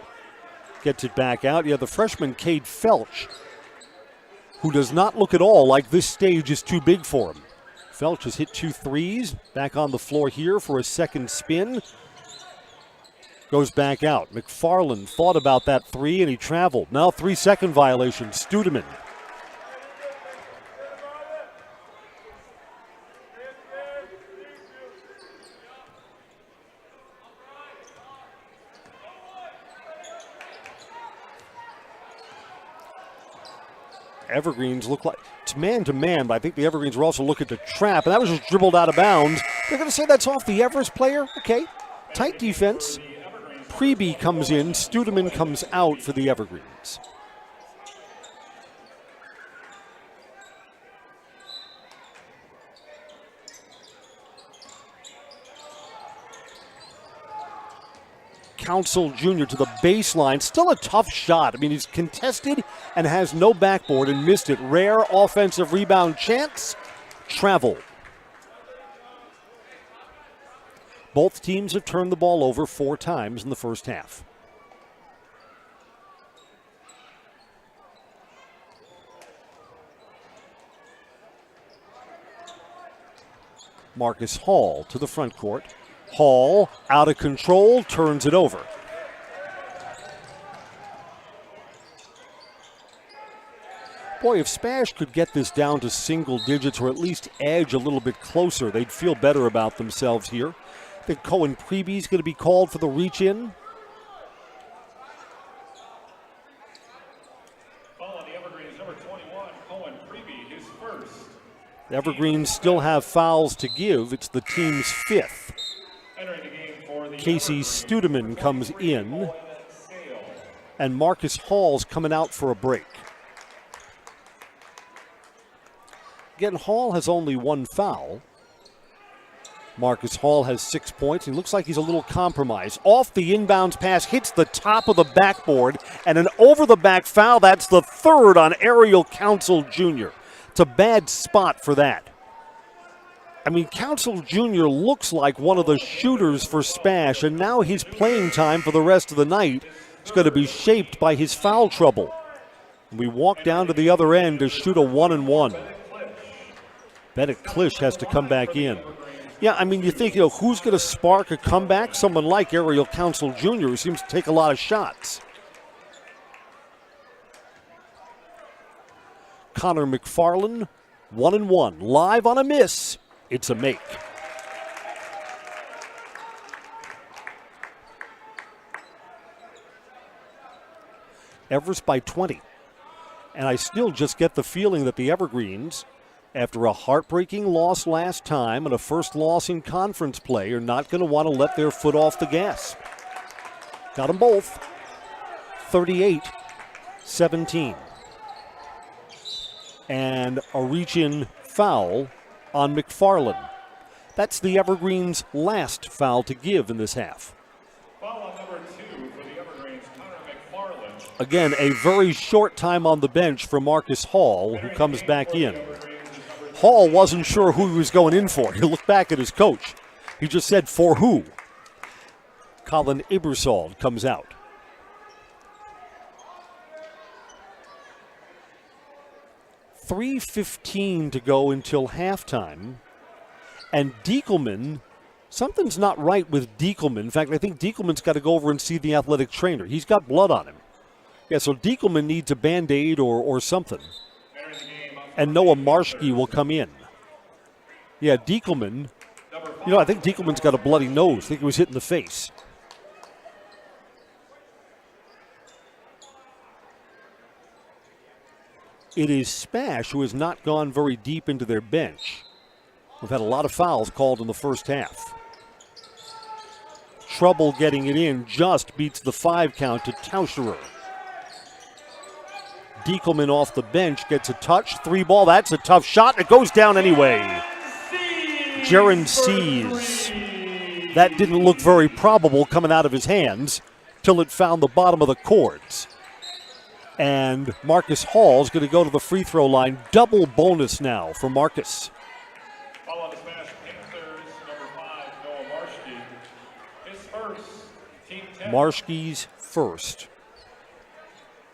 Gets it back out. The freshman Cade Felch, who does not look at all like this stage is too big for him. Felch has hit 2 threes. Back on the floor here for a second spin. Goes back out. McFarland thought about that 3 and he traveled. Now 3-second violation. Studeman. Evergreens look like it's man-to-man, but I think the Evergreens were also looking to trap, and that was just dribbled out of bounds. They're going to say that's off the Everest player? Okay. Tight defense. Preby comes in. Studeman comes out for the Evergreens. Council Jr. to the baseline. Still a tough shot. I mean, he's contested and has no backboard and missed it. Rare offensive rebound chance. Travel. Both teams have turned the ball over 4 times in the first half. Marcus Hall to the front court. Hall, out of control, turns it over. Boy, if SPASH could get this down to single digits or at least edge a little bit closer, they'd feel better about themselves here. I think Cohen Preby's going to be called for the reach-in.
Calling the Evergreens, number 21, Cohen Preby, his first.
The Evergreens still have fouls to give. It's the team's 5th. Casey Studeman comes in, and Marcus Hall's coming out for a break. Again, Hall has only 1 foul. Marcus Hall has 6 points. He looks like he's a little compromised. Off the inbounds pass, hits the top of the backboard, and an over-the-back foul. That's the 3rd on Ariel Council Jr. It's a bad spot for that. I mean, Council Jr. looks like one of the shooters for SPASH, and now his playing time for the rest of the night is going to be shaped by his foul trouble. We walk down to the other end to shoot a 1-and-1. Bennett Klisch has to come back in. Yeah, I mean, you think, who's going to spark a comeback? Someone like Ariel Council Jr., who seems to take a lot of shots. Connor McFarland, 1-and-1, live on a miss. It's a make. Everest by 20. And I still just get the feeling that the Evergreens, after a heartbreaking loss last time and a first loss in conference play, are not going to want to let their foot off the gas. Got them both. 38-17. And a reach-in foul on McFarland. That's the Evergreens' last foul to give in this half.
Foul on number 2 for the Evergreens, Connor McFarland.
Again, a very short time on the bench for Marcus Hall, who comes back in. Hall wasn't sure who he was going in for. He looked back at his coach. He just said, for who? Colin Ebersol comes out. .3:15 to go until halftime. And Diekelman, something's not right with Diekelman. In fact, I think Diekelman's got to go over and see the athletic trainer. He's got blood on him. Yeah, so Diekelman needs a Band-Aid or something.
Entering the game
and Noah Marshke will come in. Yeah, Diekelman, I think Diekelman's got a bloody nose. I think he was hit in the face. It is SPASH who has not gone very deep into their bench. We've had a lot of fouls called in the first half. Trouble getting it in, just beats the 5 count to Tauscherer. Diekelman off the bench gets a touch. 3-ball, that's a tough shot. It goes down anyway. Jaron sees. That didn't look very probable coming out of his hands till it found the bottom of the cords. And Marcus Hall is going to go to the free throw line. Double bonus now for Marcus.
Following the SPASH Panthers, number 5, Noah Marshke. His first, team 10.
Marshke's first.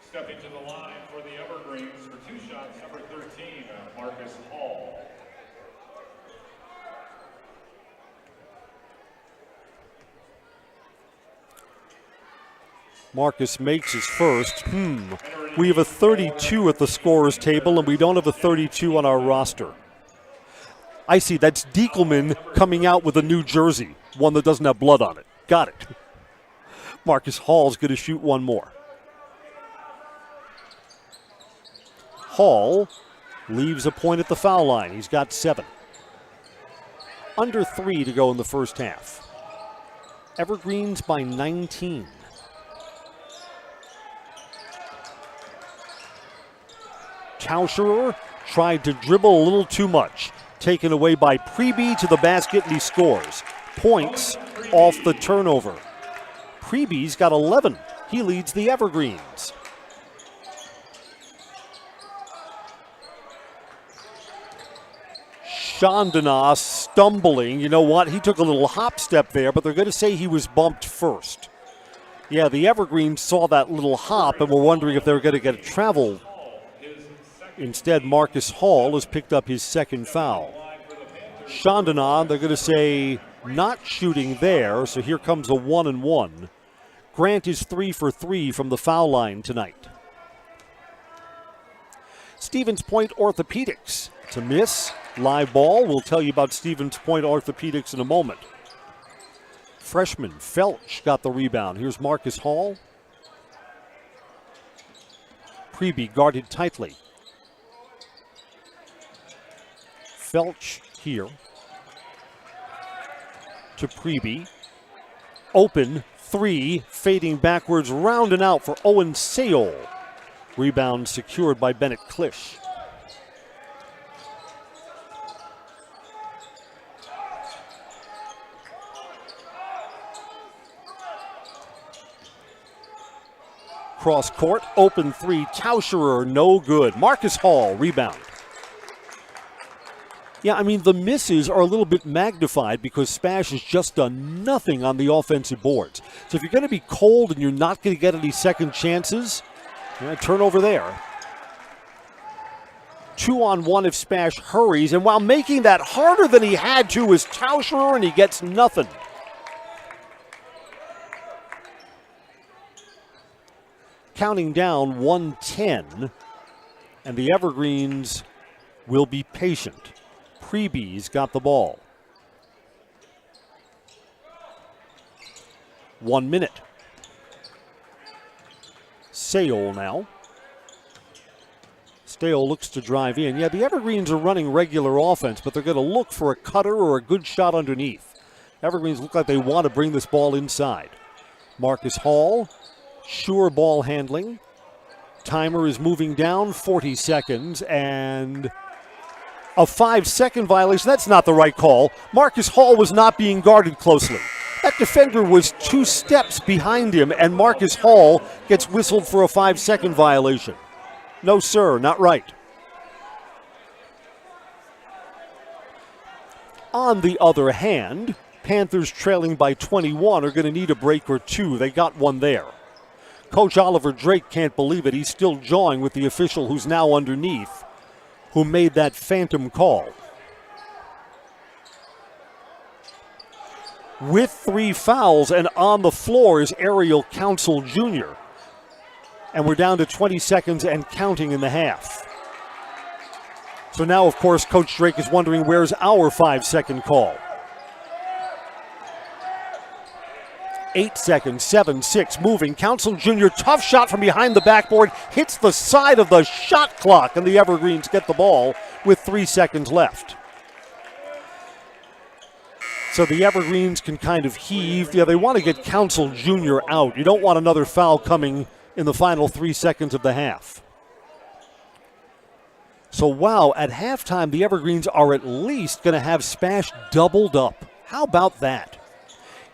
Stepping to the line for the Evergreens for 2 shots, number 13, Marcus Hall.
Marcus makes his first. We have a 32 at the scorer's table, and we don't have a 32 on our roster. I see, that's Diekelman coming out with a new jersey, one that doesn't have blood on it. Got it. Marcus Hall's going to shoot one more. Hall leaves a point at the foul line. He's got 7. Under 3 to go in the first half. Evergreens by 19. Tauscherer tried to dribble a little too much. Taken away by Preby to the basket, and he scores. Points off the turnover. Preby's got 11. He leads the Evergreens. Chandana stumbling. You know what? He took a little hop step there, but they're going to say he was bumped first. Yeah, the Evergreens saw that little hop and were wondering if they were going to get a travel. Instead, Marcus Hall has picked up his second foul. Chandana, they're going to say not shooting there, so here comes a 1-and-1. Grant is 3 for 3 from the foul line tonight. Stevens Point Orthopedics. It's a miss. Live ball. We'll tell you about Stevens Point Orthopedics in a moment. Freshman Felch got the rebound. Here's Marcus Hall. Preby guarded tightly. Felch here to Preby. Open 3, fading backwards, round and out for Owen Sayol. Rebound secured by Bennett Klisch. Cross court, open 3, Tauscherer, no good. Marcus Hall, rebound. Yeah, I mean, the misses are a little bit magnified because SPASH has just done nothing on the offensive boards. So if you're going to be cold and you're not going to get any second chances, turnover there. 2-on-1 if SPASH hurries, and while making that harder than he had to is Tauscherer, and he gets nothing. Counting down 1:10, and the Evergreens will be patient. Preby's got the ball. 1 minute. Sayol now. Sayol looks to drive in. Yeah, the Evergreens are running regular offense, but they're going to look for a cutter or a good shot underneath. Evergreens look like they want to bring this ball inside. Marcus Hall, sure ball handling. Timer is moving down, 40 seconds, and a 5-second violation. That's not the right call. Marcus Hall was not being guarded closely. That defender was 2 steps behind him, and Marcus Hall gets whistled for a 5-second violation. No, sir, not right. On the other hand, Panthers trailing by 21 are going to need a break or 2. They got one there. Coach Oliver Drake can't believe it. He's still jawing with the official who's now underneath, who made that phantom call. With 3 fouls and on the floor is Ariel Council Jr. And we're down to 20 seconds and counting in the half. So now, of course, Coach Drake is wondering where's our 5-second call. 8 seconds, 7, 6, moving. Council Jr., tough shot from behind the backboard, hits the side of the shot clock, and the Evergreens get the ball with 3 seconds left. So the Evergreens can kind of heave. Yeah, they want to get Council Jr. out. You don't want another foul coming in the final 3 seconds of the half. So, wow, at halftime, the Evergreens are at least going to have SPASH doubled up. How about that?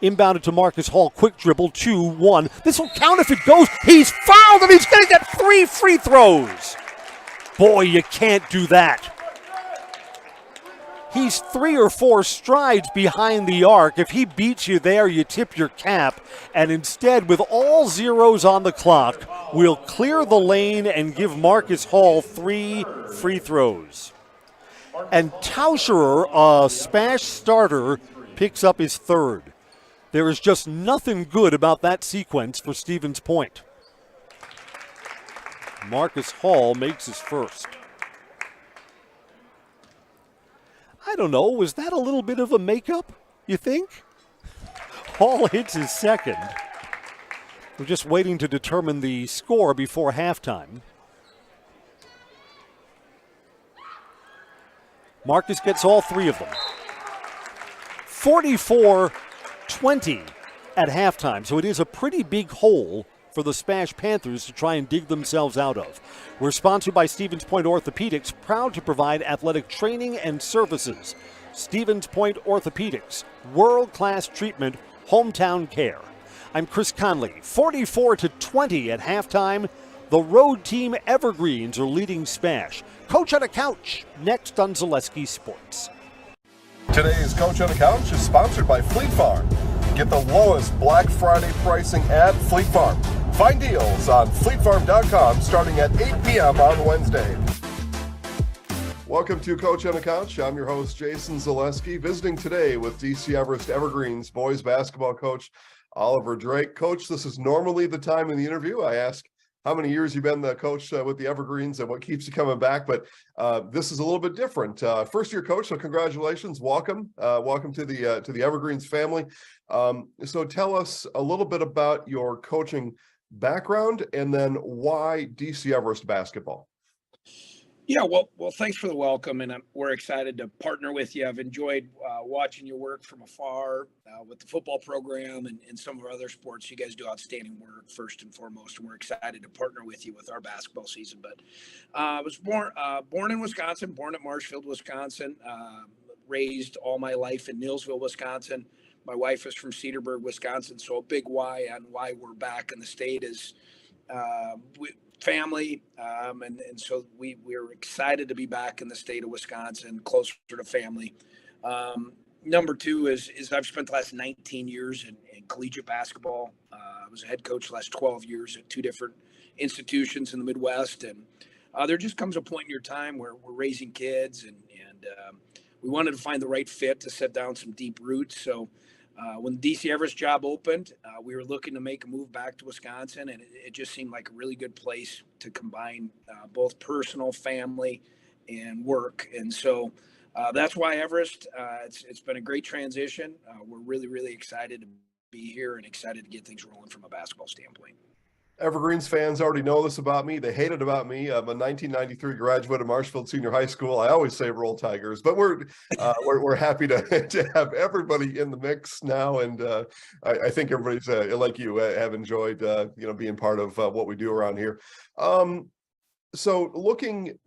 Inbounded to Marcus Hall, quick dribble, 2-1. This will count if it goes. He's fouled, and he's going to get 3 free throws. Boy, you can't do that. He's 3 or 4 strides behind the arc. If he beats you there, you tip your cap. And instead, with all zeros on the clock, we'll clear the lane and give Marcus Hall 3 free throws. And Tauscherer, a SPASH starter, picks up his 3rd. There is just nothing good about that sequence for Stevens Point. Marcus Hall makes his 1st. I don't know, was that a little bit of a makeup, you think? Hall hits his 2nd. We're just waiting to determine the score before halftime. Marcus gets all 3 of them. 44-20 at halftime, so it is a pretty big hole for the SPASH Panthers to try and dig themselves out of. We're sponsored by Stevens Point Orthopedics, proud to provide athletic training and services. Stevens Point Orthopedics, world-class treatment, hometown care. I'm Chris Conley. 44-20 at halftime. The road team Evergreens are leading SPASH. Coach on a Couch, next on Zaleski Sports.
Today's Coach on the Couch is sponsored by Fleet Farm. Get the lowest Black Friday pricing at Fleet Farm. Find deals on fleetfarm.com starting at 8 p.m. on Wednesday. Welcome to Coach on the Couch. I'm your host, Jason Zaleski, visiting today with DC Everest Evergreens boys basketball coach Oliver Drake. Coach, this is normally the time in the interview I ask how many years you've been the coach with the Evergreens and what keeps you coming back, but this is a little bit different. First-year coach, so congratulations, welcome to the Evergreens family. So tell us a little bit about your coaching background and then why DC Everest basketball.
Yeah, well, thanks for the welcome, and we're excited to partner with you. I've enjoyed watching your work from afar with the football program and some of our other sports. You guys do outstanding work, first and foremost, and we're excited to partner with you with our basketball season. But I was born in Wisconsin, born at Marshfield, Wisconsin, raised all my life in Neillsville, Wisconsin. My wife is from Cedarburg, Wisconsin, so a big why on why we're back in the state is family, and so we're excited to be back in the state of Wisconsin, closer to family. Number 2 is I've spent the last 19 years in collegiate basketball. I was a head coach the last 12 years at 2 different institutions in the Midwest, and there just comes a point in your time where we're raising kids, and we wanted to find the right fit to set down some deep roots. So when the DC Everest job opened, we were looking to make a move back to Wisconsin, and it just seemed like a really good place to combine both personal, family, and work. And so that's why Everest. It's been a great transition. We're really, really excited to be here and excited to get things rolling from a basketball standpoint.
Evergreens fans already know this about me. They hate it about me. I'm a 1993 graduate of Marshfield Senior High School. I always say Roll Tigers, but we're happy to have everybody in the mix now, and I think everybody's like you have enjoyed being part of what we do around here. So looking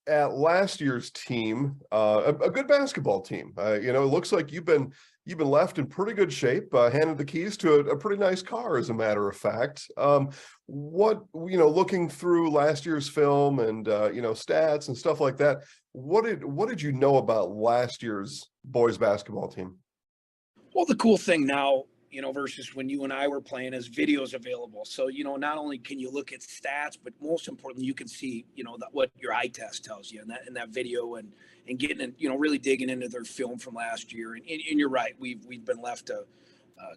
at last year's team, a good basketball team. It looks like you've been left in pretty good shape, handed the keys to a pretty nice car, as a matter of fact. Looking through last year's film and stats and stuff like that, what did you know about last year's boys basketball team?
Well, the cool thing now, versus when you and I were playing, is videos available. So, not only can you look at stats, but most importantly, you can see, what your eye test tells you in that video, and getting, really digging into their film from last year. And you're right, we've been left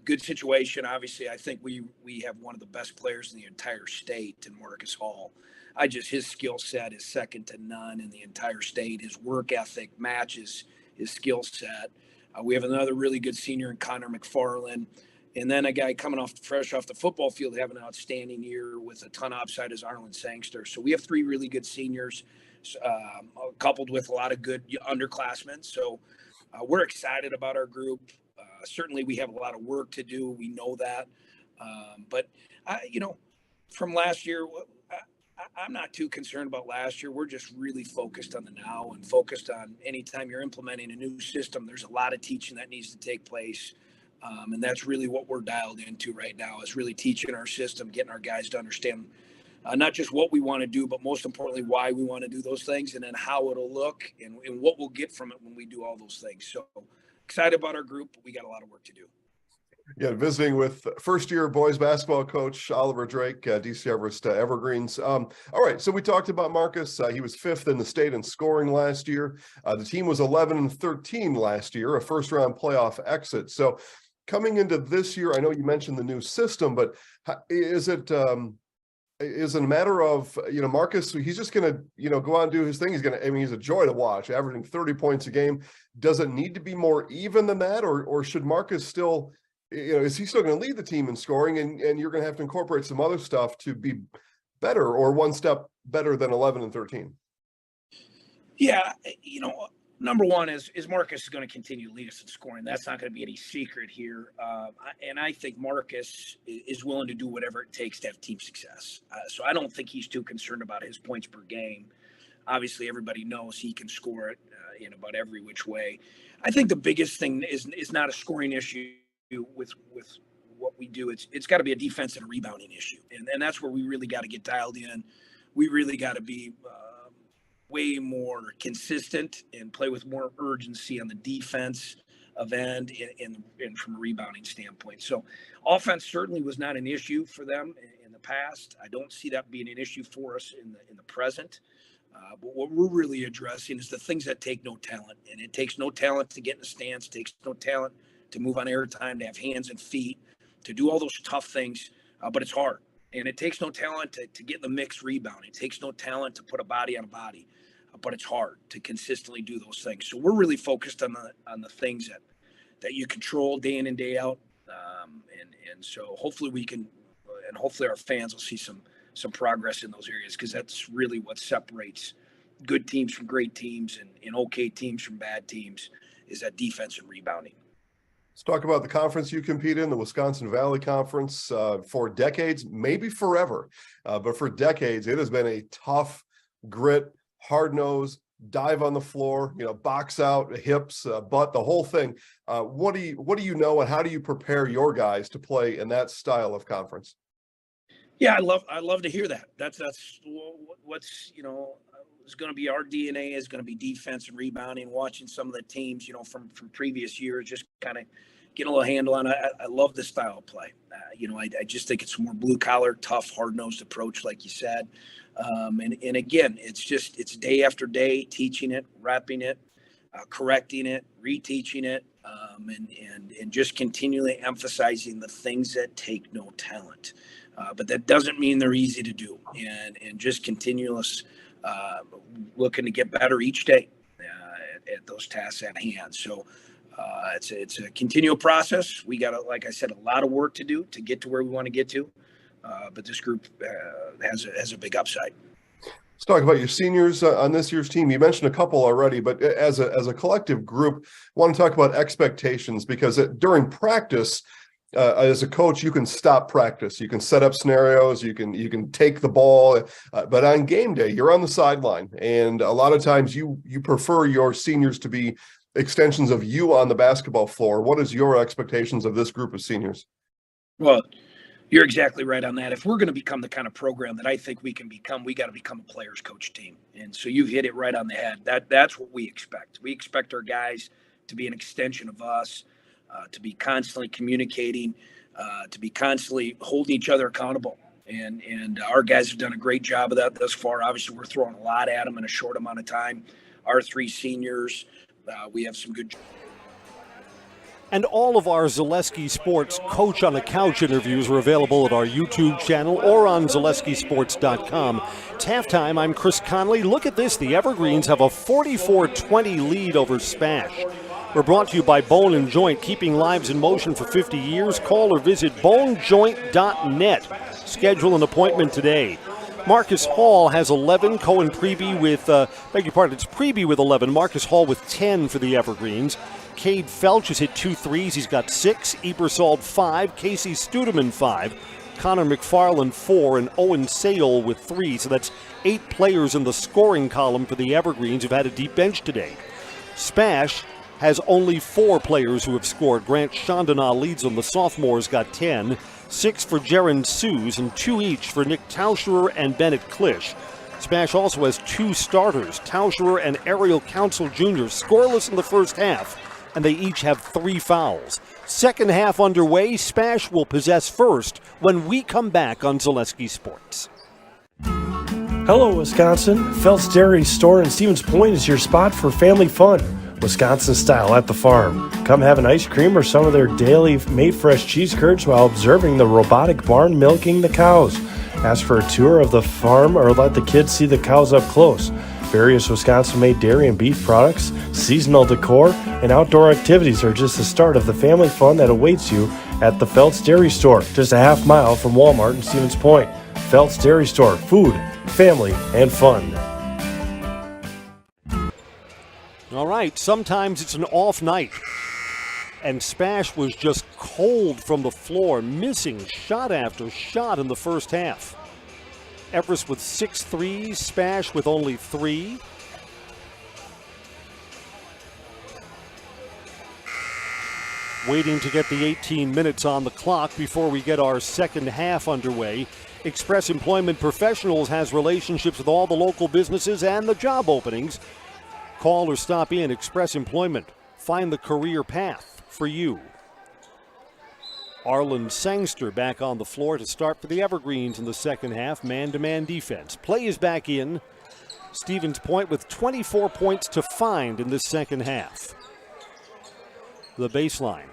Good situation. Obviously, I think we have one of the best players in the entire state in Marcus Hall. His skill set is second to none in the entire state. His work ethic matches his skill set. We have another really good senior in Connor McFarland. And then a guy coming fresh off the football field, having an outstanding year with a ton of upside is Arlen Sangster. So we have three really good seniors, coupled with a lot of good underclassmen. So we're excited about our group. Certainly we have a lot of work to do. We know that. But from last year, I'm not too concerned about last year. We're just really focused on the now and focused on anytime you're implementing a new system, there's a lot of teaching that needs to take place. And that's really what we're dialed into right now, is really teaching our system, getting our guys to understand not just what we want to do, but most importantly, why we want to do those things, and then how it'll look and what we'll get from it when we do all those things. So excited about our group, but we got a lot of work to do.
Yeah, visiting with first-year boys basketball coach Oliver Drake, DC Everest Evergreens. All right, so we talked about Marcus. He was 5th in the state in scoring last year. The team was 11-13 last year, a first-round playoff exit. So coming into this year, I know you mentioned the new system, but is it a matter of, Marcus, he's just going to, go out and do his thing. He's a joy to watch, averaging 30 points a game. Does it need to be more even than that? Or should Marcus still, is he still going to lead the team in scoring, and you're going to have to incorporate some other stuff to be better, or one step better than 11-13?
Yeah. Number one is Marcus is going to continue to lead us in scoring. That's not going to be any secret here. And I think Marcus is willing to do whatever it takes to have team success. So I don't think he's too concerned about his points per game. Obviously, everybody knows he can score it in about every which way. I think the biggest thing is not a scoring issue with what we do. It's got to be a defense and a rebounding issue. And that's where we really got to get dialed in. We really got to be way more consistent and play with more urgency on the defense end and from a rebounding standpoint. So offense certainly was not an issue for them in the past. I don't see that being an issue for us in the present. But what we're really addressing is the things that take no talent. And it takes no talent to get in the stands, takes no talent to move on airtime, to have hands and feet, to do all those tough things. But it's hard. And it takes no talent to get in the mixed rebound. It takes no talent to put a body on a body. But it's hard to consistently do those things. So we're really focused on the things that you control day in and day out. And so hopefully we can, and hopefully our fans will see some progress in those areas, because that's really what separates good teams from great teams and okay teams from bad teams, is that defense and rebounding.
Let's talk about the conference you compete in, the Wisconsin Valley Conference. For decades, maybe forever, but for decades, it has been a tough, grit, hard-nosed, dive on the floor, box out, hips, butt, the whole thing. What do you know, and how do you prepare your guys to play in that style of conference?
Yeah, I love to hear that. That's what's is going to be our DNA, is going to be defense and rebounding. Watching some of the teams, from previous years, just kind of getting a little handle on it. I love this style of play. I just think it's a more blue collar, tough, hard nosed approach, like you said. And again, it's day after day, teaching it, repping it, correcting it, reteaching it, and just continually emphasizing the things that take no talent. But that doesn't mean they're easy to do, and just continuous looking to get better each day at those tasks at hand. So it's a continual process. We got, like I said, a lot of work to do to get to where we want to get to. But this group has a big upside.
Let's talk about your seniors on this year's team. You mentioned a couple already, but as a collective group, I want to talk about expectations, because during practice, as a coach, you can stop practice. You can set up scenarios. You can take the ball, but on game day, you're on the sideline, and a lot of times you prefer your seniors to be extensions of you on the basketball floor. What is your expectations of this group of seniors?
Well, you're exactly right on that. If we're going to become the kind of program that I think we can become, we got to become a players coach team. And so you've hit it right on the head. That's what we expect. We expect our guys to be an extension of us, to be constantly communicating, to be constantly holding each other accountable. And our guys have done a great job of that thus far. Obviously, we're throwing a lot at them in a short amount of time. Our three seniors, we have some good.
And all of our Zaleski Sports Coach on the Couch interviews are available at our YouTube channel or on ZaleskiSports.com. It's halftime. I'm Chris Conley. Look at this. The Evergreens have a 44-20 lead over SPASH. We're brought to you by Bone and Joint, keeping lives in motion for 50 years. Call or visit bonejoint.net. Schedule an appointment today. Marcus Hall has 11. Cohen Preby with, it's Preby with 11. Marcus Hall with 10 for the Evergreens. Cade Felch has hit 2 threes. He's got 6. Ebersol 5. Casey Studeman 5. Connor McFarland 4. And Owen Sayol with 3. So that's 8 players in the scoring column for the Evergreens who've had a deep bench today. SPASH has only 4 players who have scored. Grant Chandana leads them. The sophomore's got 10. 6 for Jaron Sues and 2 each for Nick Tauscherer and Bennett Klisch. SPASH also has 2 starters, Tauscherer and Ariel Council Jr., scoreless in the first half, and they each have 3 fouls. Second half underway. SPASH will possess first when we come back on Zaleski Sports.
Hello, Wisconsin. Phelps Dairy Store in Stevens Point is your spot for family fun. Wisconsin style at the farm. Come have an ice cream or some of their daily made fresh cheese curds while observing the robotic barn milking the cows. Ask for a tour of the farm or let the kids see the cows up close. Various Wisconsin-made dairy and beef products, seasonal decor, and outdoor activities are just the start of the family fun that awaits you at the Phelps Dairy Store, just a half mile from Walmart in Stevens Point. Phelps Dairy Store, food, family, and fun.
All right, sometimes it's an off night. And SPASH was just cold from the floor, missing shot after shot in the first half. Everest with 6 threes, SPASH with only 3. Waiting to get the 18 minutes on the clock before we get our second half underway. Express Employment Professionals has relationships with all the local businesses and the job openings. Call or stop in Express Employment. Find the career path for you. Arlen Sangster back on the floor to start for the Evergreens in the second half. Man-to-man defense. Play is back in. Stevens Point with 24 points to find in this second half. The baseline.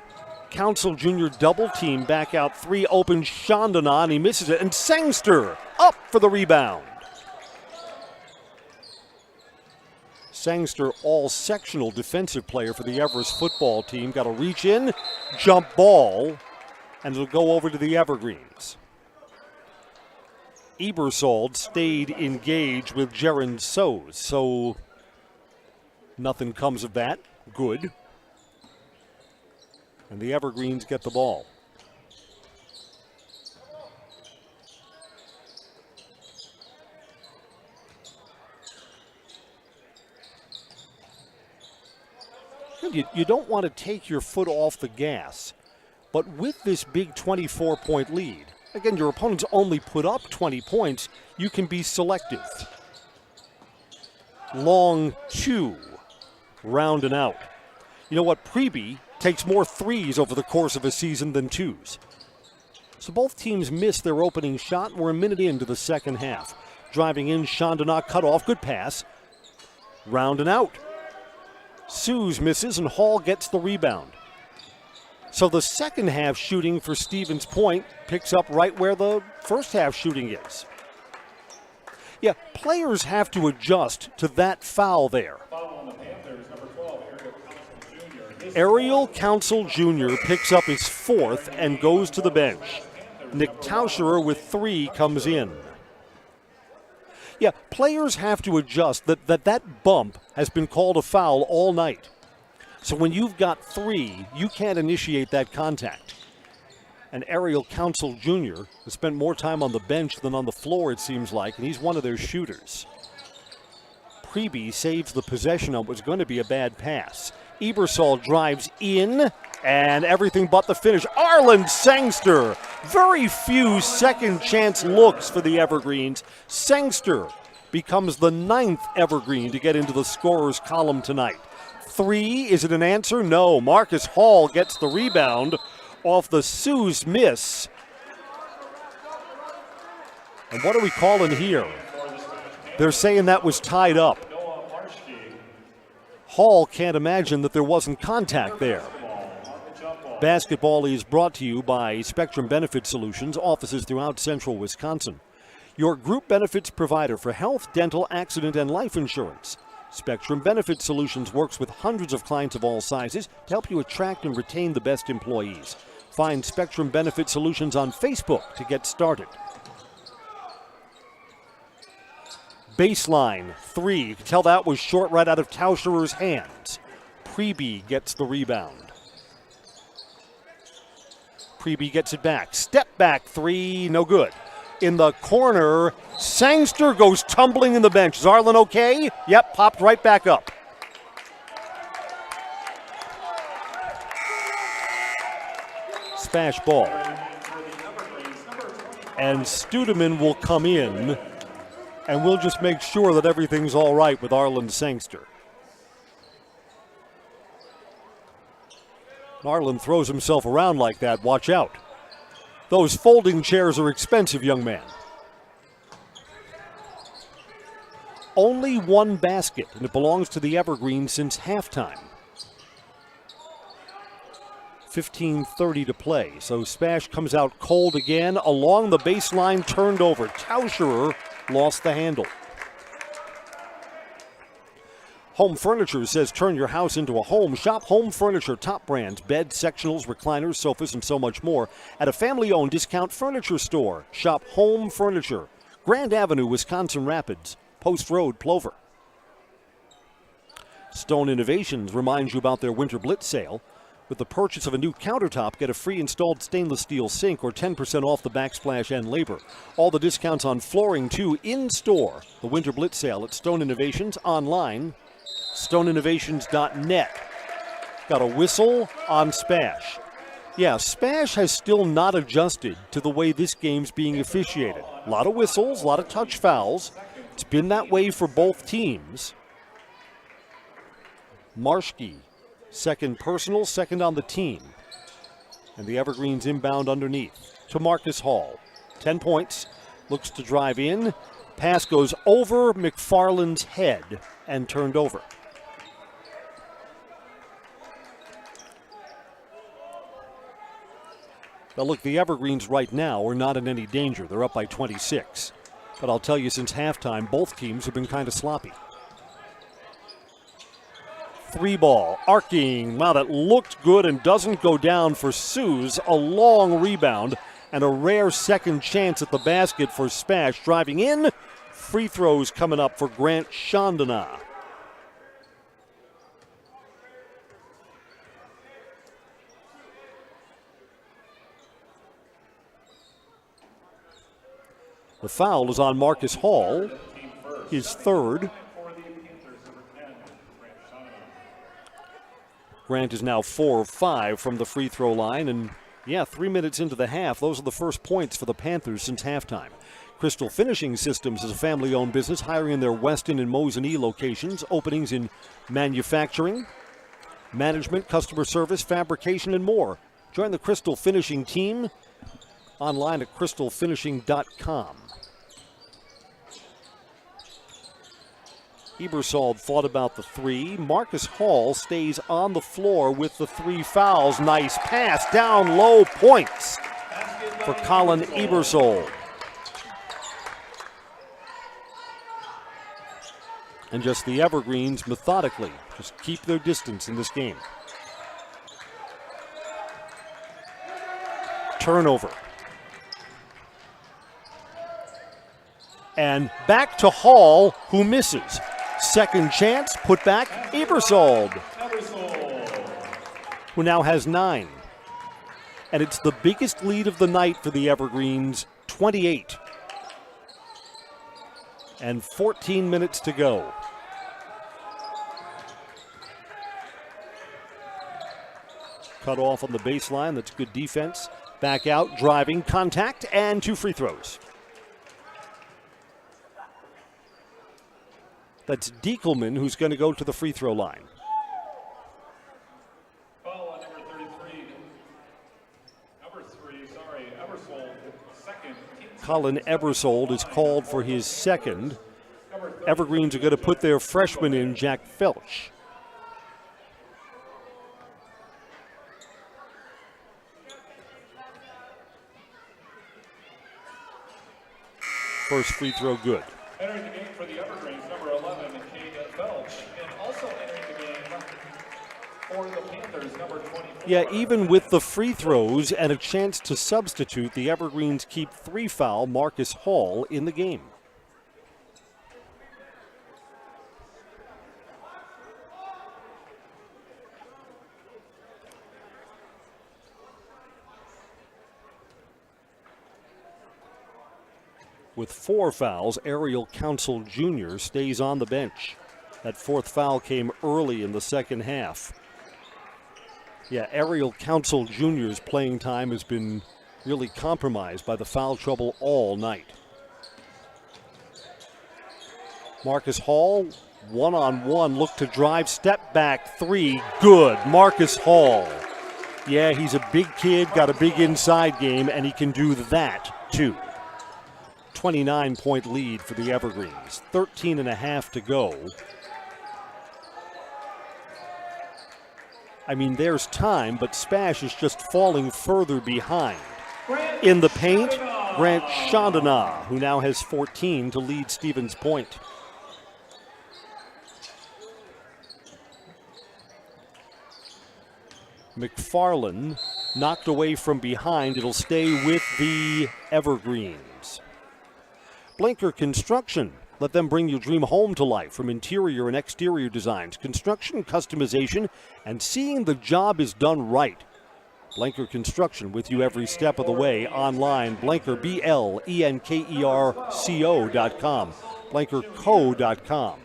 Council Jr. double team back out 3. Opens Chandana and he misses it. And Sangster up for the rebound. Sangster, all-sectional defensive player for the Everest football team. Got to reach in, jump ball, and it'll go over to the Evergreens. Ebersol stayed engaged with Jaron Sues, so nothing comes of that. Good. And the Evergreens get the ball. You don't want to take your foot off the gas, but with this big 24-point lead, again, your opponents only put up 20 points, you can be selective. Long 2, round and out. You know what? Preby takes more threes over the course of a season than 2s. So both teams missed their opening shot, and we're a minute into the second half. Driving in, Chandana cut off, good pass. Round and out. Sues misses and Hall gets the rebound. So the second half shooting for Stevens Point picks up right where the first half shooting is. Yeah, players have to adjust to that foul there. Ariel Council Jr. picks up his 4th and goes to the bench. Nick Tauscherer with 3 comes in. Yeah, players have to adjust that bump has been called a foul all night. So when you've got 3, you can't initiate that contact. And Ariel Council Jr. has spent more time on the bench than on the floor, it seems like, and he's one of their shooters. Preby saves the possession on what's going to be a bad pass. Ebersol drives in, and everything but the finish. Arlen Sangster. Very few second chance looks for the Evergreens. Sangster becomes the 9th Evergreen to get into the scorer's column tonight. 3, is it an answer? No. Marcus Hall gets the rebound off the Sues miss. And what are we calling here? They're saying that was tied up. Hall can't imagine that there wasn't contact there. Basketball is brought to you by Spectrum Benefit Solutions, offices throughout central Wisconsin. Your group benefits provider for health, dental, accident, and life insurance. Spectrum Benefit Solutions works with hundreds of clients of all sizes to help you attract and retain the best employees. Find Spectrum Benefit Solutions on Facebook to get started. Baseline 3. You can tell that was short right out of Tauscherer's hands. Preby gets the rebound. Preby gets it back. Step back 3, no good. In the corner, Sangster goes tumbling in the bench. Is Arlen okay? Yep, popped right back up. SPASH ball. And Studeman will come in, and we'll just make sure that everything's all right with Arlen Sangster. Arlen throws himself around like that. Watch out. Those folding chairs are expensive, young man. Only one basket, and it belongs to the Evergreen since halftime. 15:30 to play, so SPASH comes out cold again. Along the baseline, turned over. Tauscherer lost the handle. Home Furniture says turn your house into a home. Shop Home Furniture, top brands, beds, sectionals, recliners, sofas, and so much more at a family-owned discount furniture store. Shop Home Furniture, Grand Avenue, Wisconsin Rapids, Post Road, Plover. Stone Innovations reminds you about their Winter Blitz sale. With the purchase of a new countertop, get a free installed stainless steel sink or 10% off the backsplash and labor. All the discounts on flooring, too, in-store. The Winter Blitz sale at Stone Innovations, online, stoneinnovations.net. Got a whistle on SPASH. Yeah, SPASH has still not adjusted to the way this game's being officiated. A lot of whistles, a lot of touch fouls. It's been that way for both teams. Marschke, second personal, second on the team. And the Evergreens inbound underneath to Marcus Hall. 10 points, looks to drive in. Pass goes over McFarland's head and turned over. Now look, the Evergreens right now are not in any danger. They're up by 26. But I'll tell you, since halftime, both teams have been kind of sloppy. 3 ball, arcing. Wow, that looked good and doesn't go down for Suze. A long rebound and a rare second chance at the basket for SPASH. Driving in, free throws coming up for Grant Chandana. The foul is on Marcus Hall, his third. Grant is now 4 of 5 from the free throw line, and 3 minutes into the half, those are the first points for the Panthers since halftime. Crystal Finishing Systems is a family-owned business hiring in their Weston and Mosinee locations, openings in manufacturing, management, customer service, fabrication, and more. Join the Crystal Finishing team online at crystalfinishing.com. Ebersol thought about the 3. Marcus Hall stays on the floor with the 3 fouls. Nice pass down low, points for Colin Ebersol. And just the Evergreens methodically just keep their distance in this game. Turnover. And back to Hall, who misses. Second chance, put back, Ebersol, who now has 9. And it's the biggest lead of the night for the Evergreens, 28. And 14 minutes to go. Cut off on the baseline, that's good defense. Back out, driving, contact, and 2 free throws. That's Diekelman who's going to go to the free throw line.
Foul on number 33. Ebersol, second.
Colin Ebersol is called for his second. Evergreens are going to put their freshman in, Jack Felch. First free throw good.
Entering the game for the Evergreens, number 11, Cade Felch. And also entering the game for the Panthers, number 24.
Yeah, even with the free throws and a chance to substitute, the Evergreens keep 3-foul Marcus Hall in the game. With 4 fouls, Ariel Council Jr. stays on the bench. That 4th foul came early in the second half. Yeah, Ariel Council Jr.'s playing time has been really compromised by the foul trouble all night. Marcus Hall, one-on-one, look to drive, step back, 3, good. Marcus Hall. Yeah, he's a big kid, got a big inside game, and he can do that too. 29-point lead for the Evergreens. 13.5 to go. I mean, there's time, but SPASH is just falling further behind. In the paint, Grant Chandana, who now has 14 to lead Stevens Point. McFarland knocked away from behind. It'll stay with the Evergreens. Blinker Construction. Let them bring your dream home to life, from interior and exterior designs, construction, customization, and seeing the job is done right. Blinker Construction, with you every step of the way. Online, Blinker, BLENKERCO.com, BlinkerCo.com.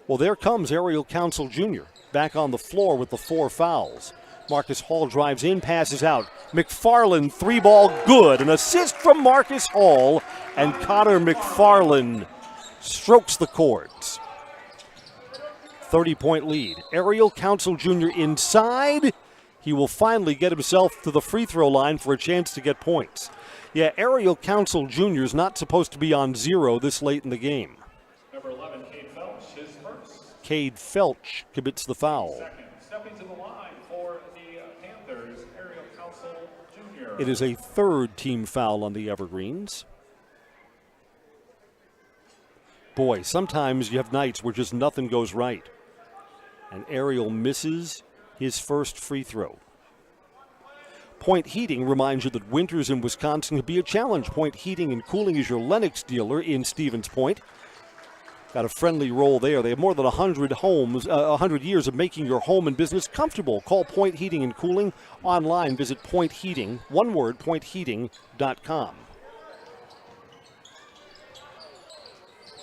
Well, there comes Ariel Council Jr. back on the floor with the 4 fouls. Marcus Hall drives in, passes out. McFarland, 3-ball, good. An assist from Marcus Hall, and Connor McFarland strokes the chords. 30-point lead. Ariel Council Jr. inside. He will finally get himself to the free throw line for a chance to get points. Yeah, Ariel Council Jr. is not supposed to be on 0 this late in the game.
Number 11, Cade Felch, his first.
Cade Felch commits the foul.
Second. Stepping to the line for the Panthers, Ariel Council Jr.
It is a 3rd team foul on the Evergreens. Boy, sometimes you have nights where just nothing goes right. And Ariel misses his first free throw. Point Heating reminds you that winters in Wisconsin can be a challenge. Point Heating and Cooling is your Lennox dealer in Stevens Point. Got a friendly role there. They have more than 100 homes, 100 years of making your home and business comfortable. Call Point Heating and Cooling. Online, visit Point Heating, one word, pointheating.com.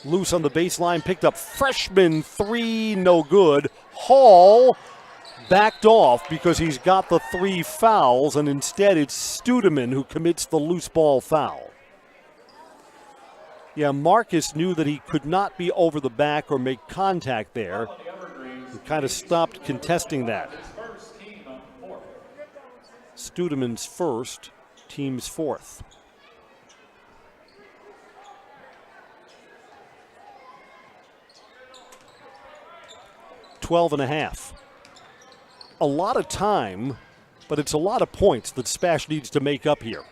Loose on the baseline, picked up freshman 3, no good. Hall backed off because he's got the 3 fouls, and instead it's Studeman who commits the loose ball foul. Yeah, Marcus knew that he could not be over the back or make contact there. He kind of stopped contesting that. Studeman's first, team's 4th. $12.5. A lot of time, but it's a lot of points that SPASH needs to make up here.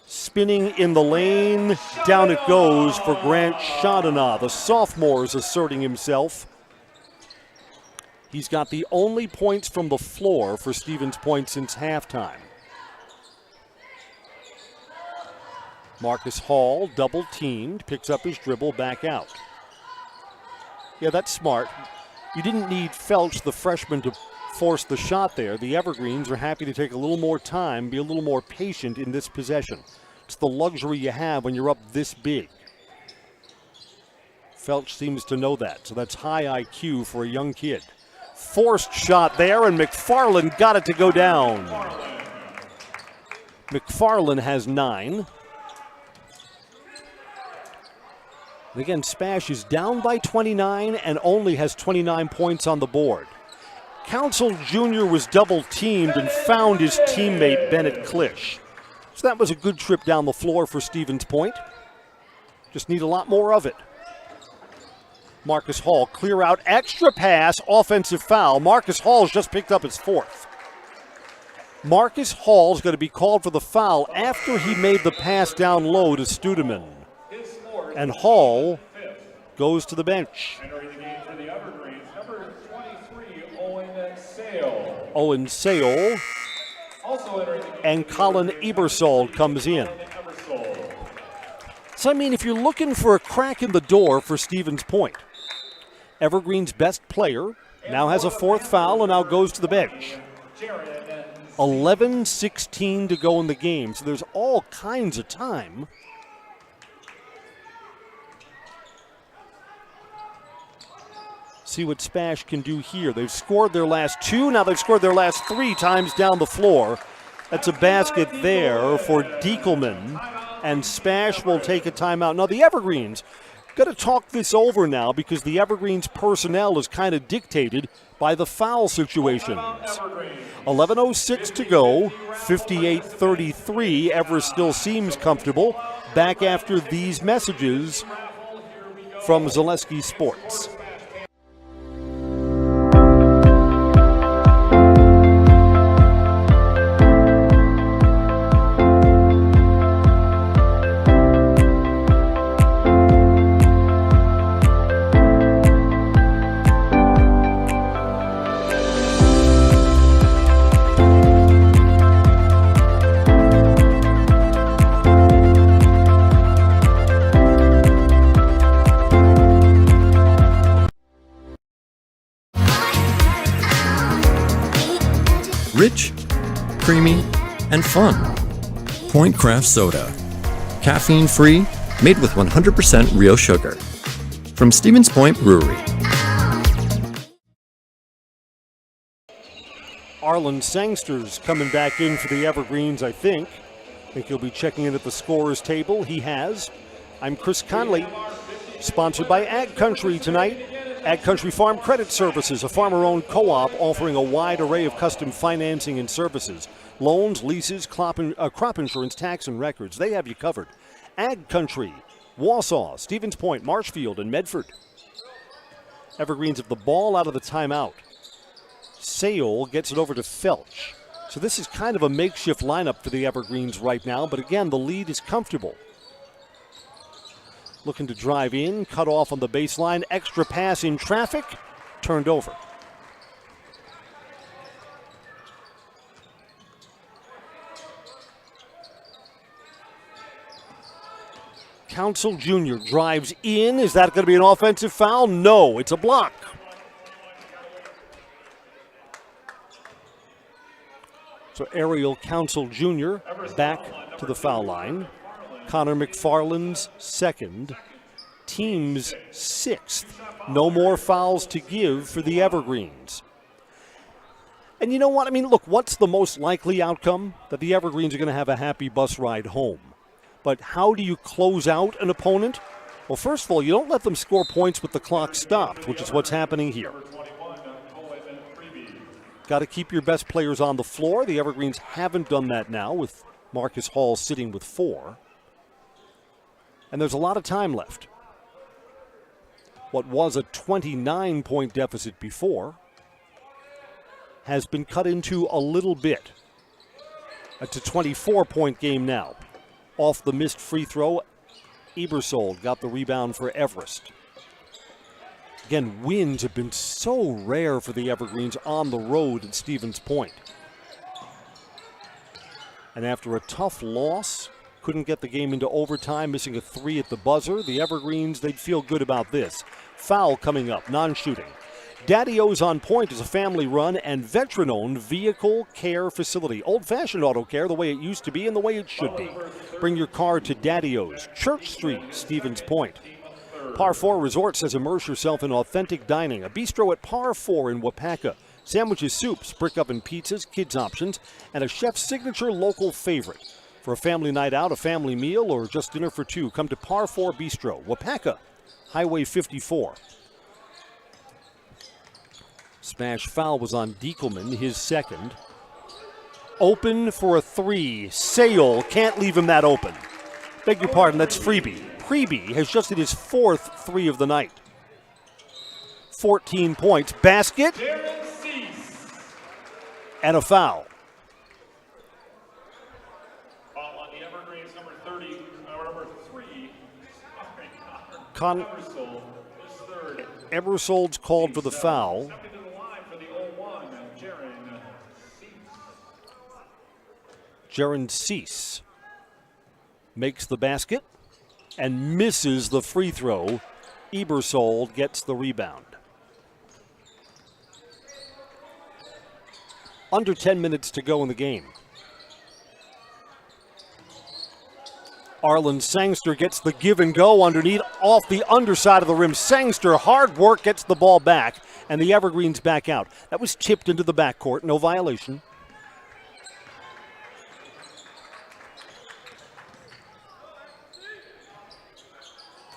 Spinning in the lane, down it goes for Grant Chandana. The sophomore is asserting himself. He's got the only points from the floor for Stevens Point since halftime. Marcus Hall, double teamed, picks up his dribble, back out. Yeah, that's smart. You didn't need Felch, the freshman, to force the shot there. The Evergreens are happy to take a little more time, be a little more patient in this possession. It's the luxury you have when you're up this big. Felch seems to know that, so that's high IQ for a young kid. Forced shot there, and McFarland got it to go down. McFarland has 9. And again, SPASH is down by 29 and only has 29 points on the board. Council Jr. was double-teamed and found his teammate Bennett Klisch. So that was a good trip down the floor for Stevens Point. Just need a lot more of it. Marcus Hall, clear out, extra pass, offensive foul. Marcus Hall's just picked up his 4th. Marcus Hall's going to be called for the foul after he made the pass down low to Studeman. And Hall goes to the bench.
Entering the game for the Evergreens, number 23, Owen Sale.
Owen Sale
Also entering the game
and Colin Ebersold comes in. So, I mean, if you're looking for a crack in the door for Stevens Point, Evergreen's best player now has a fourth foul and now goes to the bench. 11:16 to go in the game, so there's all kinds of time. See what SPASH can do here. They've scored their last two, now they've scored their last 3 times down the floor. That's a basket there for Diekelman, and SPASH will take a timeout. Now the Evergreens got to talk this over now because the Evergreens personnel is kind of dictated by the foul situations. 11:06 to go, 58-33. Everest still seems comfortable. Back after these messages from Zaleski Sports.
Rich, creamy, and fun. Point Craft Soda. Caffeine free, made with 100% real sugar. From Stevens Point Brewery.
Arlen Sangster's coming back in for the Evergreens, I think. I think he'll be checking in at the scorer's table. He has. I'm Chris Conley, sponsored by Ag Country tonight. Ag Country Farm Credit Services, a farmer-owned co-op offering a wide array of custom financing and services. Loans, leases, crop insurance, tax, and records. They have you covered. Ag Country, Wausau, Stevens Point, Marshfield, and Medford. Evergreens have the ball out of the timeout. Sale gets it over to Felch. So this is kind of a makeshift lineup for the Evergreens right now, but again, the lead is comfortable. Looking to drive in, cut off on the baseline, extra pass in traffic, turned over. Council Jr. drives in. Is that going to be an offensive foul? No, it's a block. So Ariel Council Jr. back to the foul line. Connor McFarland's second, team's 6th. No more fouls to give for the Evergreens. And you know what? I mean, look, what's the most likely outcome? That the Evergreens are going to have a happy bus ride home. But how do you close out an opponent? Well, first of all, you don't let them score points with the clock stopped, which is what's happening here. Got to keep your best players on the floor. The Evergreens haven't done that now with Marcus Hall sitting with 4. And there's a lot of time left. What was a 29-point deficit before has been cut into a little bit. It's a 24-point game now. Off the missed free throw, Ebersold got the rebound for Everest. Again, wins have been so rare for the Evergreens on the road at Stevens Point. And after a tough loss, couldn't get the game into overtime, missing a 3 at the buzzer. The Evergreens, they'd feel good about this. Foul coming up, non-shooting. Daddy-O's on Point is a family-run and veteran-owned vehicle care facility. Old-fashioned auto care the way it used to be and the way it should be. Bring your car to Daddy-O's, Church Street, Stevens Point. Par 4 Resort says immerse yourself in authentic dining. A bistro at Par 4 in Wapaka. Sandwiches, soups, brick oven pizzas, kids options, and a chef's signature local favorite. For a family night out, a family meal, or just dinner for 2, come to Par 4 Bistro, Wapaka, Highway 54. Smash foul was on Diekelman, his second. Open for a 3. Sale can't leave him that open. Beg your pardon, that's Freebie. Freebie has just hit his 4th 3 of the night. 14 points. Basket. And a foul.
number 30, number 3, Eversold is third.
Eversold's called for the foul.
Stepping to the line for the 0-1,
Jaron Cease makes the basket and misses the free throw. Ebersold gets the rebound. Under 10 minutes to go in the game. Arlen Sangster gets the give and go underneath off the underside of the rim. Sangster, hard work, gets the ball back, and the Evergreens back out. That was tipped into the backcourt, no violation.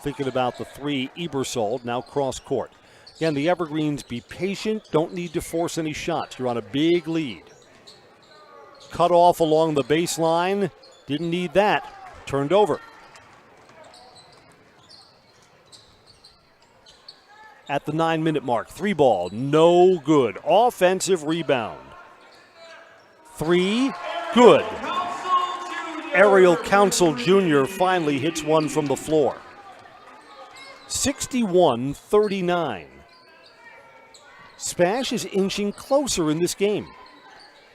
Thinking about the three, Ebersold, now cross court. Again, the Evergreens, be patient, don't need to force any shots. You're on a big lead. Cut off along the baseline, didn't need that. Turned over. At the 9-minute mark, 3 ball, no good. Offensive rebound. 3, good. Ariel Council Jr. finally hits one from the floor. 61-39. SPASH is inching closer in this game.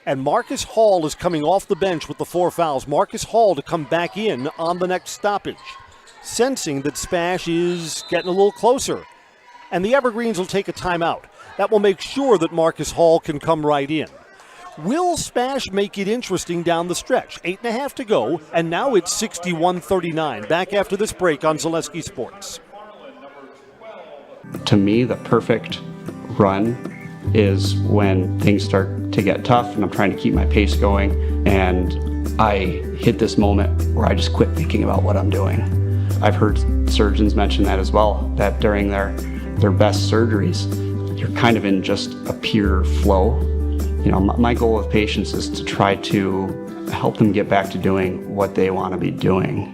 And Marcus Hall is coming off the bench with the 4 fouls. Marcus Hall to come back in on the next stoppage, sensing that SPASH is getting a little closer. And the Evergreens will take a timeout. That will make sure that Marcus Hall can come right in. Will SPASH make it interesting down the stretch? 8.5 to go, and now it's 61-39. Back after this break on Zaleski Sports.
To me, the perfect run is when things start to get tough and I'm trying to keep my pace going and I hit this moment where I just quit thinking about what I'm doing. I've heard surgeons mention that as well, that during their best surgeries, you're kind of in just a pure flow. You know, my goal with patients is to try to help them get back to doing what they want to be doing.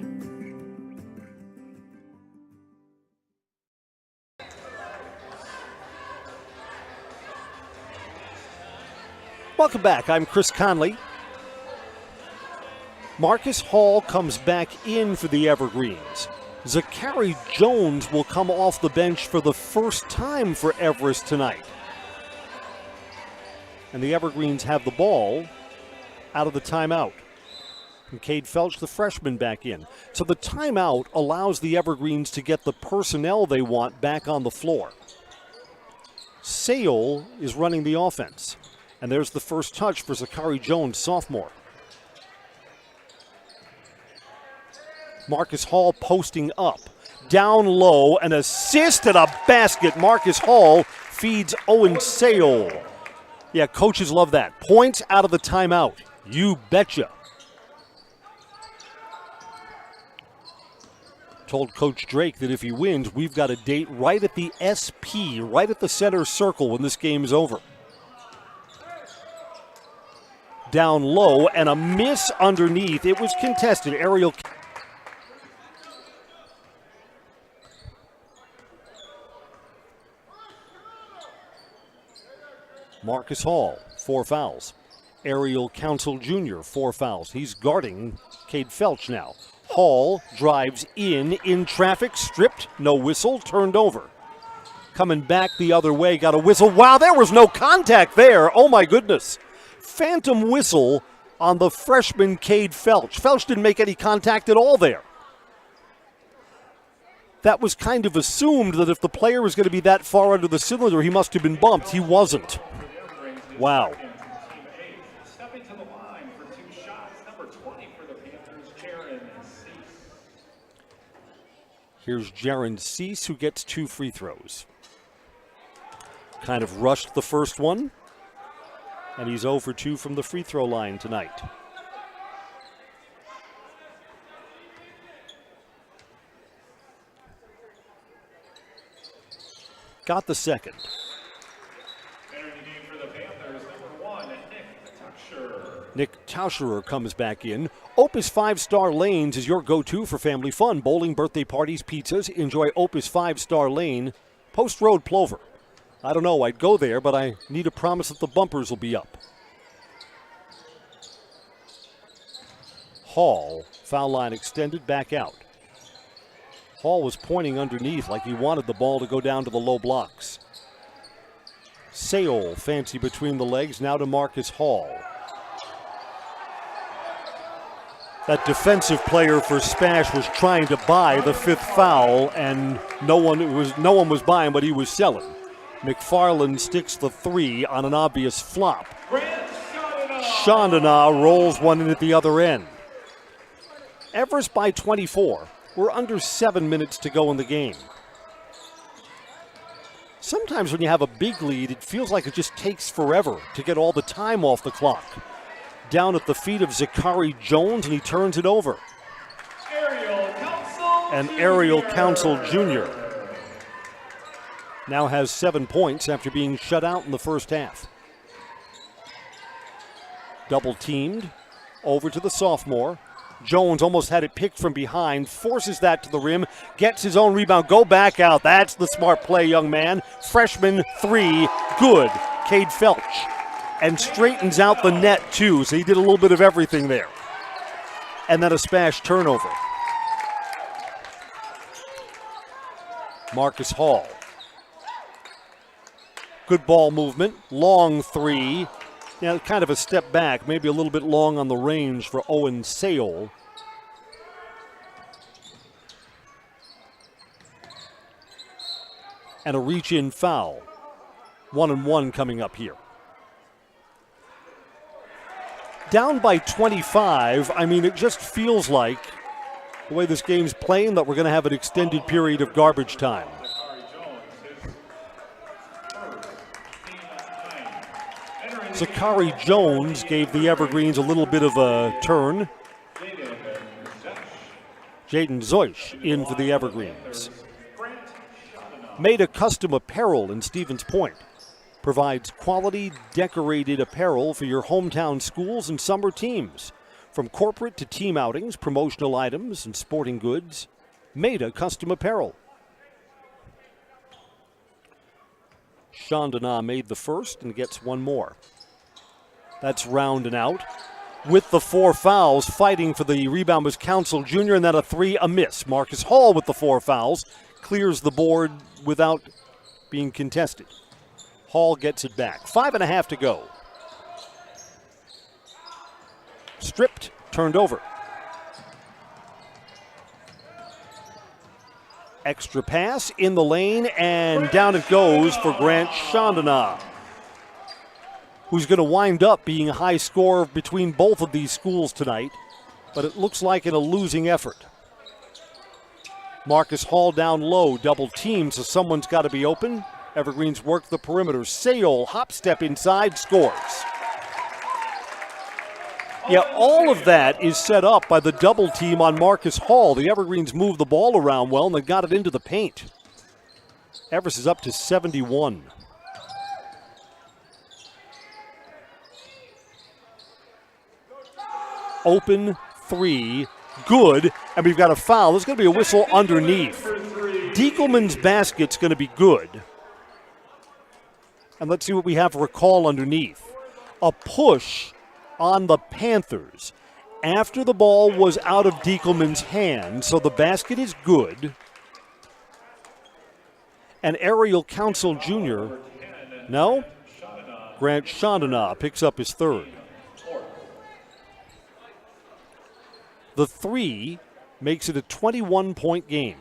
Welcome back. I'm Chris Conley. Marcus Hall comes back in for the Evergreens. Zachary Jones will come off the bench for the first time for Everest tonight. And the Evergreens have the ball out of the timeout. And Cade Felch, the freshman, back in. So the timeout allows the Evergreens to get the personnel they want back on the floor. Sale is running the offense. And there's the first touch for Zachary Jones, sophomore. Marcus Hall posting up. Down low, an assist and a basket. Marcus Hall feeds Owen Sale. Yeah, coaches love that. Points out of the timeout. You betcha. Told Coach Drake that if he wins, we've got a date right at the SP, right at the center circle when this game is over. Down low and a miss underneath. It was contested. Ariel. Marcus Hall, 4 fouls. Ariel Council Jr., 4 fouls. He's guarding Cade Felch now. Hall drives in traffic, stripped, no whistle, turned over. Coming back the other way, got a whistle. Wow, there was no contact there. Oh my goodness. Phantom whistle on the freshman Cade Felch. Felch didn't make any contact at all there. That was kind of assumed that if the player was going to be that far under the cylinder, he must have been bumped. He wasn't. Wow.
Stepping to the line for 2 shots, number 20 for the Panthers, Jaron Cease.
Here's Jaron Cease, who gets 2 free throws. Kind of rushed the first one. And he's 0 for 2 from the free throw line tonight. Got the second.
Entering the game for the Panthers, number 1, Nick Tauscherer.
Nick Tauscherer comes back in. Opus 5-Star Lanes is your go-to for family fun. Bowling, birthday parties, pizzas. Enjoy Opus 5-Star Lane, Post Road, Plover. I don't know, I'd go there, but I need a promise that the bumpers will be up. Hall, foul line extended, back out. Hall was pointing underneath like he wanted the ball to go down to the low blocks. Seol, fancy between the legs, now to Marcus Hall. That defensive player for SPASH was trying to buy the 5th foul, and no one was buying, but he was selling. McFarland sticks the 3 on an obvious flop. Chandana rolls one in at the other end. Everest by 24. We're under 7 minutes to go in the game. Sometimes when you have a big lead, it feels like it just takes forever to get all the time off the clock. Down at the feet of Zachary Jones, and he turns it over. Ariel Council Jr. now has 7 points after being shut out in the first half. Double teamed over to the sophomore. Jones almost had it picked from behind, forces that to the rim, gets his own rebound, go back out. That's the smart play, young man. Freshman 3, good. Cade Felch. And straightens out the net, too, so he did a little bit of everything there. And then a SPASH turnover. Marcus Hall. Good ball movement, long 3. Now, kind of a step back, maybe a little bit long on the range for Owen Seol. And a reach-in foul. 1-and-1 coming up here. Down by 25, I mean, it just feels like, the way this game's playing, that we're going to have an extended period of garbage time. Zachary Jones gave the Evergreens a little bit of a turn. Jaden Zoish in for the Evergreens. Made a custom apparel in Stevens Point. Provides quality, decorated apparel for your hometown schools and summer teams. From corporate to team outings, promotional items, and sporting goods. Made a custom apparel. Chandana made the first and gets one more. That's round and out. With the 4 fouls, fighting for the rebound was Council Jr., and then a 3, a miss. Marcus Hall with the 4 fouls, clears the board without being contested. Hall gets it back. 5.5 to go. Stripped, turned over. Extra pass in the lane, and down it goes for Grant Chandana, who's going to wind up being a high scorer between both of these schools tonight, but it looks like in a losing effort. Marcus Hall down low, double team, so someone's got to be open. Evergreens work the perimeter. Seol, hop step inside, scores. Yeah, all of that is set up by the double team on Marcus Hall. The Evergreens moved the ball around well, and they got it into the paint. Everest is up to 71. Open 3, good, and we've got a foul. There's going to be a whistle underneath. Diekelman's basket's going to be good. And let's see what we have for a call underneath. A push on the Panthers after the ball was out of Diekelman's hand, so the basket is good. And Ariel Council Jr., no? Grant Chandana picks up his 3rd. The 3 makes it a 21-point game.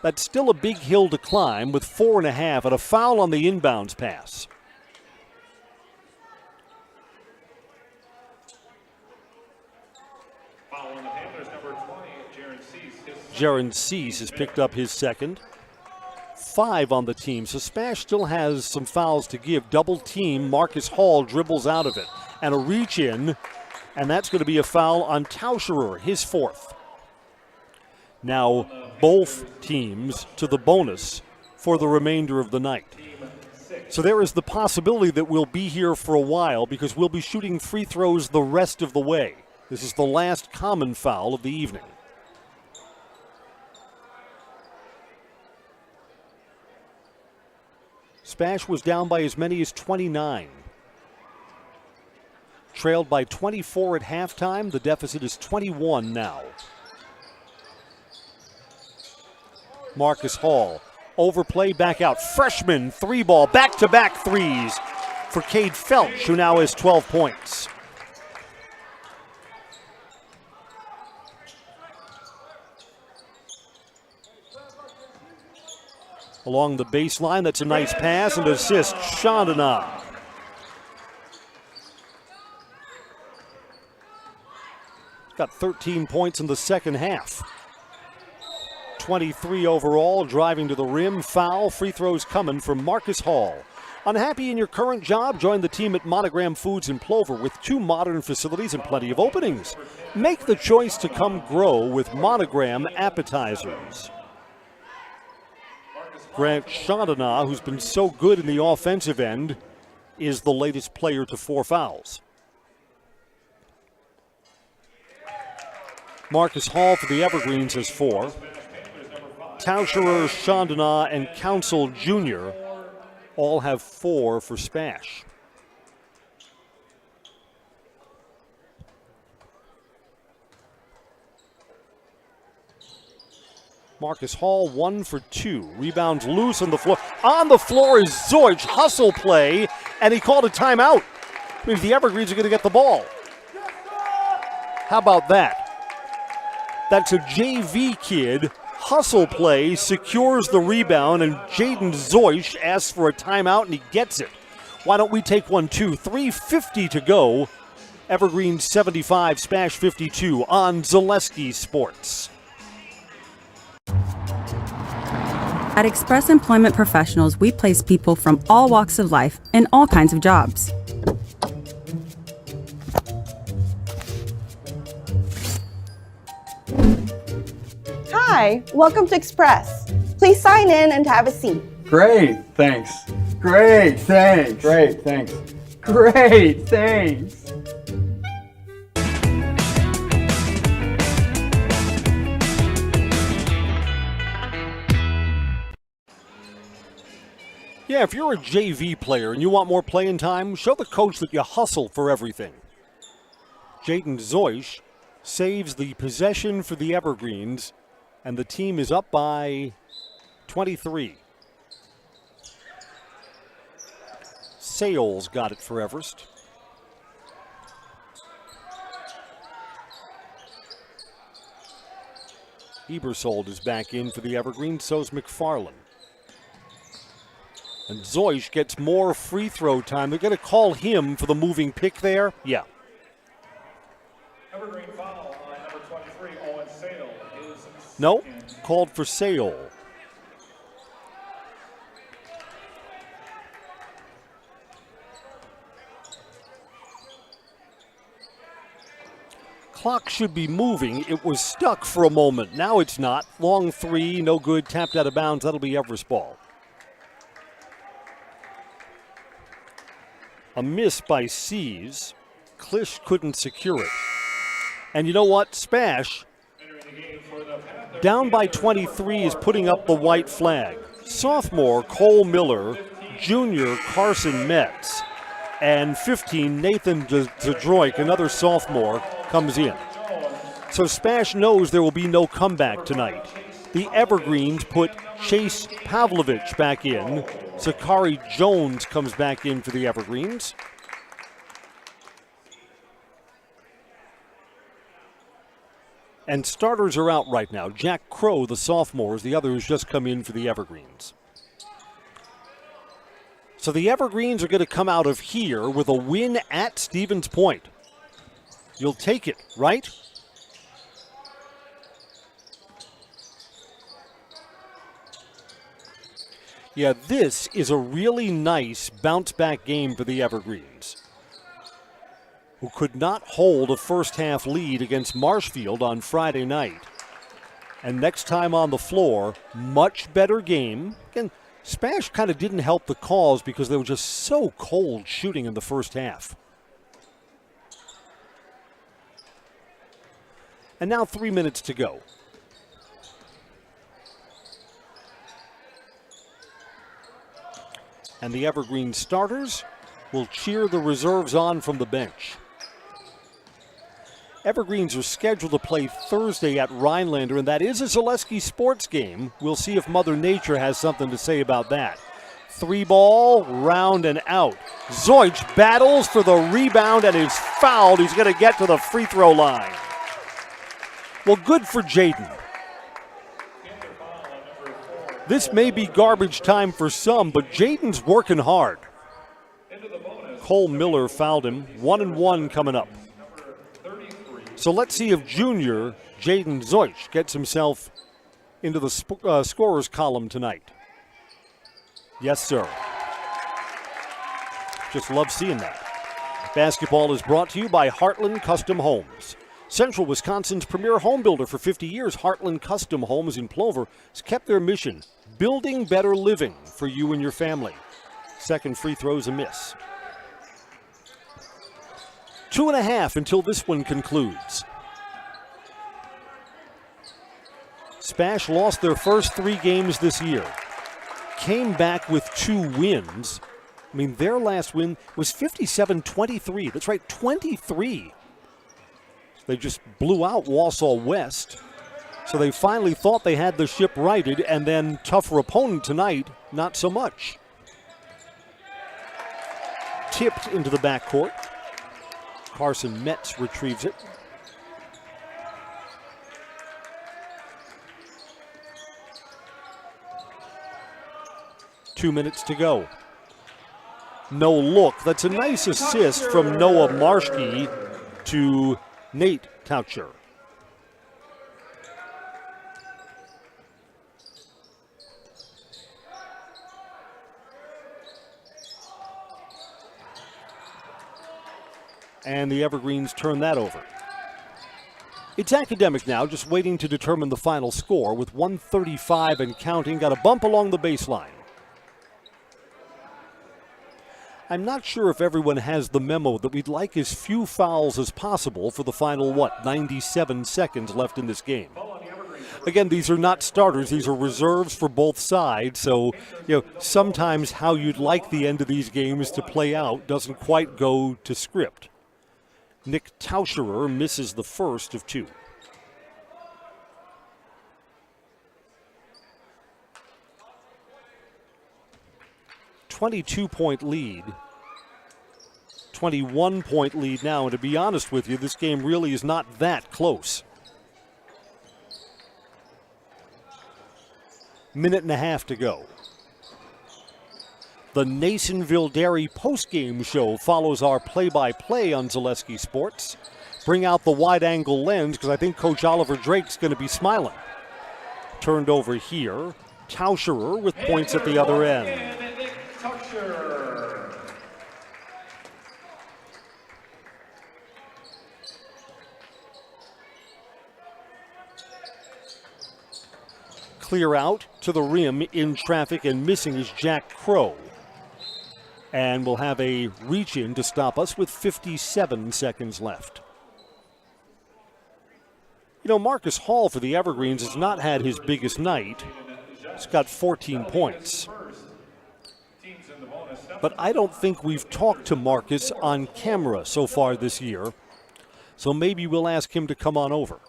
That's still a big hill to climb with 4.5 and a foul on the inbounds pass.
Foul on the Panthers, number 20, Jaron Cease.
Jaron Cease has picked up his 2nd. 5 on the team, so SPASH still has some fouls to give. Double team, Marcus Hall dribbles out of it. And a reach in, and that's going to be a foul on Tauscherer, his 4th. Now both teams to the bonus for the remainder of the night. So there is the possibility that we'll be here for a while because we'll be shooting free throws the rest of the way. This is the last common foul of the evening. SPASH was down by as many as 29. Trailed by 24 at halftime. The deficit is 21 now. Marcus Hall. Overplay, back out. Freshman three ball. Back-to-back threes for Cade Felch, who now has 12 points. Along the baseline, that's a nice pass and assist. Chandana. Got 13 points in the second half. 23 overall, driving to the rim, foul, free throws coming from Marcus Hall. Unhappy in your current job? Join the team at Monogram Foods in Plover with 2 modern facilities and plenty of openings. Make the choice to come grow with Monogram appetizers. Grant Chandana, who's been so good in the offensive end, is the latest player to 4 fouls. Marcus Hall for the Evergreens has 4. Tauscherer, Chandana, and Council Jr. all have 4 for SPASH. Marcus Hall 1 for 2. Rebounds loose on the floor. On the floor is Zoich. Hustle play, and he called a timeout. Means the Evergreens are going to get the ball. How about that? That's a JV kid. Hustle play, secures the rebound, and Jaden Zoich asks for a timeout, and he gets it. Why don't we take one, too? 3:50 to go. Evergreens 75, SPASH 52 on Zaleski Sports.
At Express Employment Professionals, we place people from all walks of life in all kinds of jobs.
Hi, welcome to Express. Please sign in and have a seat.
Great, thanks. Great, thanks. Great, thanks. Great, thanks.
Yeah, if you're a JV player and you want more playing time, show the coach that you hustle for everything. Jaden Zoich saves the possession for the Evergreens, and the team is up by 23. Sales got it for Everest. Ebersold is back in for the Evergreens, so's McFarland. And Zoich gets more free throw time. They're going to call him for the moving pick there. Yeah.
Evergreen foul on number 23, Owen Sale.
No, called for Sale. Clock should be moving. It was stuck for a moment. Now it's not. Long three, no good, tapped out of bounds. That'll be Everest ball. A miss by Seas. Klisch couldn't secure it. And you know what? SPASH, down by 23, is putting up the white flag. Sophomore Cole Miller, junior Carson Metz, and 15 Nathan Zadroik, another sophomore, comes in. So SPASH knows there will be no comeback tonight. The Evergreens put Chase Pavlovich back in. Zachary Jones comes back in for the Evergreens. And starters are out right now. Jack Crow, the sophomore, is the other who's just come in for the Evergreens. So the Evergreens are going to come out of here with a win at Stevens Point. You'll take it, right? Yeah, this is a really nice bounce-back game for the Evergreens, who could not hold a first-half lead against Marshfield on Friday night. And next time on the floor, much better game. Again, SPASH kind of didn't help the cause because they were just so cold shooting in the first half. And now 3 minutes to go. And the Evergreen starters will cheer the reserves on from the bench. Evergreens are scheduled to play Thursday at Rhinelander, and that is a Zaleski sports game. We'll see if Mother Nature has something to say about that. 3-ball, round and out. Zoich battles for the rebound and is fouled. He's going to get to the free throw line. Well, good for Jaden. This may be garbage time for some, but Jaden's working hard. Cole Miller fouled him. 1-1 coming up. So let's see if junior Jaden Zoich gets himself into the scorer's column tonight. Yes, sir. Just love seeing that. Basketball is brought to you by Heartland Custom Homes. Central Wisconsin's premier home builder for 50 years, Heartland Custom Homes in Plover, has kept their mission, building better living for you and your family. Second free throw's a miss. 2.5 until this one concludes. SPASH lost their first 3 games this year. Came back with 2 wins. I mean, their last win was 57-23. That's right, 23. They just blew out Wausau West. So they finally thought they had the ship righted, and then tougher opponent tonight, not so much. Tipped into the backcourt. Carson Metz retrieves it. Two minutes to go. No look. That's a nice assist from Noah Marschke to Nate Taucher. And the Evergreens turn that over. It's academic now, just waiting to determine the final score with 1:35 and counting. Got a bump along the baseline. I'm not sure if everyone has the memo that we'd like as few fouls as possible for the final, 97 seconds left in this game. Again, these are not starters. These are reserves for both sides. So, sometimes how you'd like the end of these games to play out doesn't quite go to script. Nick Tauscherer misses the first of 2. $22-point lead. 21-point lead now. And to be honest with you, this game really is not that close. Minute and a half to go. The Nasonville Dairy postgame show follows our play-by-play on Zaleski Sports. Bring out the wide-angle lens because I think Coach Oliver Drake's going to be smiling. Turned over here. Tauscherer with points at the other end. Clear out to the rim in traffic, and missing is Jack Crow. And we'll have a reach-in to stop us with 57 seconds left. Marcus Hall for the Evergreens has not had his biggest night. He's got 14 points. But I don't think we've talked to Marcus on camera so far this year. So maybe we'll ask him to come on over.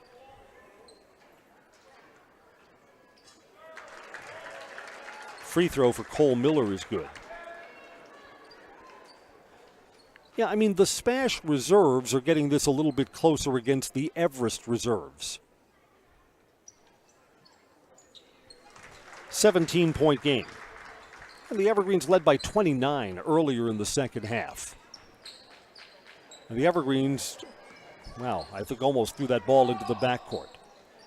Free throw for Cole Miller is good. Yeah, I mean, the SPASH reserves are getting this a little bit closer against the Everest reserves. 17-point game. And the Evergreens led by 29 earlier in the second half. And the Evergreens, I think almost threw that ball into the backcourt.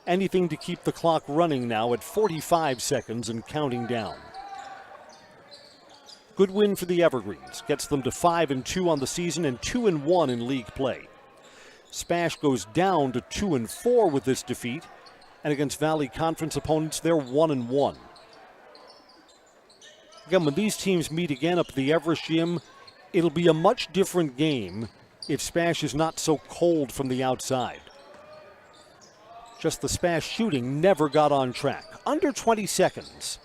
Anything to keep the clock running now at 45 seconds and counting down. Good win for the Evergreens. Gets them to 5-2 on the season and 2-1 in league play. SPASH goes down to 2-4 with this defeat. And against Valley Conference opponents, they're 1-1. Again, when these teams meet again up at the Everest gym, it'll be a much different game if SPASH is not so cold from the outside. Just the SPASH shooting never got on track. Under 20 seconds.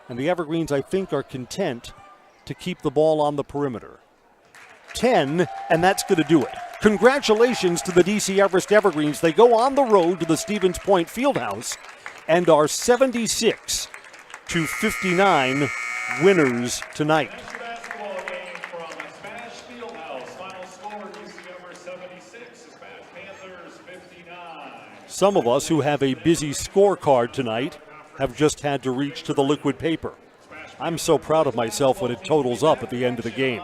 And the Evergreens, I think, are content to keep the ball on the perimeter. 10, and that's going to do it. Congratulations to the DC Everest Evergreens. They go on the road to the Stevens Point Fieldhouse and are 76-59 winners tonight.
Basketball game from SPASH Fieldhouse. Final score, DC Everest 76, SPASH Panthers 59.
Some of us who have a busy scorecard tonight have just had to reach to the liquid paper. I'm so proud of myself when it totals up at the end of the game.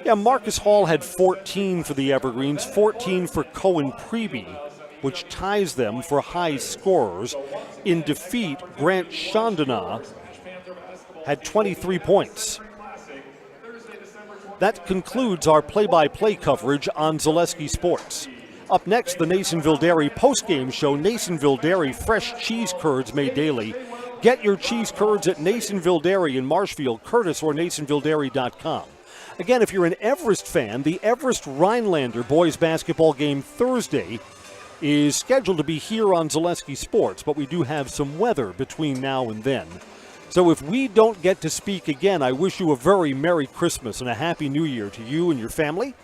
Yeah, Marcus Hall had 14 for the Evergreens, 14 for Cohen Preby, which ties them for high scorers. In defeat, Grant Chandana had 23 points. That concludes our play-by-play coverage on Zaleski Sports. Up next, the Nasonville Dairy postgame show. Nasonville Dairy, fresh cheese curds made daily. Get your cheese curds at Nasonville Dairy in Marshfield, Curtis, or NasonvilleDairy.com. Again, if you're an Everest fan, the Everest Rhinelander boys basketball game Thursday is scheduled to be here on Zaleski Sports, but we do have some weather between now and then. So if we don't get to speak again, I wish you a very Merry Christmas and a Happy New Year to you and your family.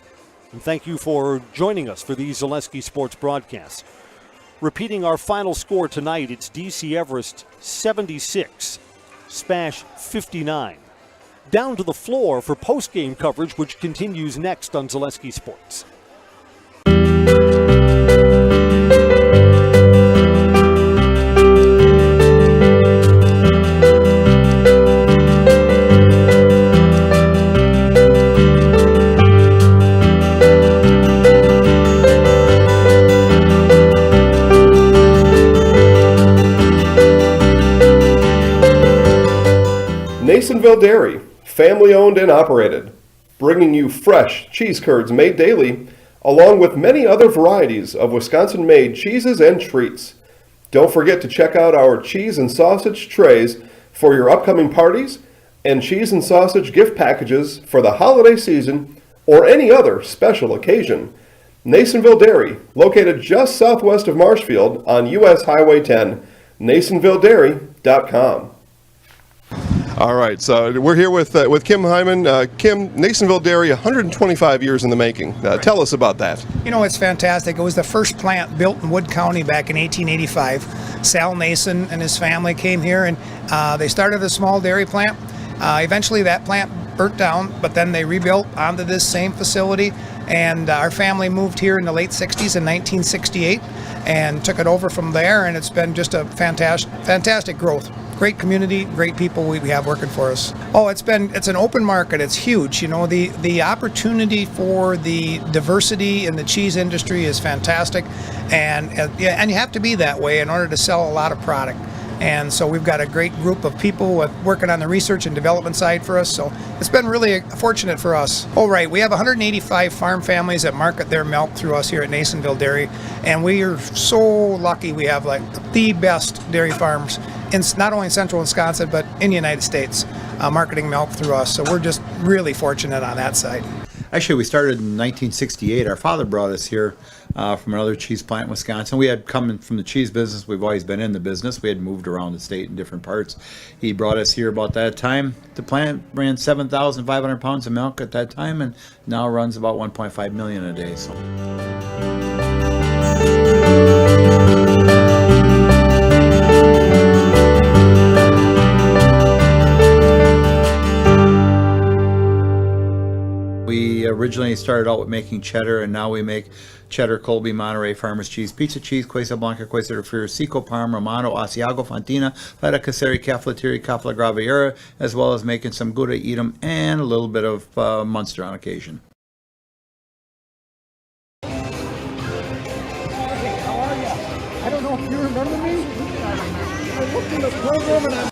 And thank you for joining us for these Zaleski Sports broadcasts. Repeating our final score tonight, it's DC Everest 76, SPASH 59. Down to the floor for post-game coverage, which continues next on Zaleski Sports.
Nasonville Dairy, family owned and operated, bringing you fresh cheese curds made daily, along with many other varieties of Wisconsin-made cheeses and treats. Don't forget to check out our cheese and sausage trays for your upcoming parties and cheese and sausage gift packages for the holiday season or any other special occasion. Nasonville Dairy, located just southwest of Marshfield on US Highway 10, NasonvilleDairy.com.
All right, so we're here with Kim Hyman. Kim, Nasonville Dairy, 125 years in the making. Tell us about that.
You know, it's fantastic. It was the first plant built in Wood County back in 1885. Sal Nason and his family came here, and they started a small dairy plant. Eventually that plant burnt down, but then they rebuilt onto this same facility, and our family moved here in the late 60s in 1968 and took it over from there, and it's been just a fantastic growth. Great community, great people we have working for us. Oh, it's an open market. It's huge. You know, the opportunity for the diversity in the cheese industry is fantastic, and you have to be that way in order to sell a lot of product. And so we've got a great group of people working on the research and development side for us. So it's been really fortunate for us. Oh, right. We have 185 farm families that market their milk through us here at Nasonville Dairy. And we are so lucky we have like the best dairy farms in not only central Wisconsin, but in the United States, marketing milk through us. So we're just really fortunate on that side.
Actually, we started in 1968. Our father brought us here from another cheese plant in Wisconsin. We had come from the cheese business. We've always been in the business. We had moved around the state in different parts. He brought us here about that time. The plant ran 7,500 pounds of milk at that time, and now runs about 1.5 million a day. So. We originally started out with making cheddar, and now we make cheddar, Colby, Monterey, Farmers Cheese, Pizza Cheese, Quesa Blanca, Quesa de Friar, Seco, Parma, Romano, Asiago, Fontina, Feta Caseri, Caflateri, Cafla Graviera, as well as making some Gouda Edam and a little bit of Munster on occasion.
Hey, how are you? I don't know if you remember me. I looked in the program and I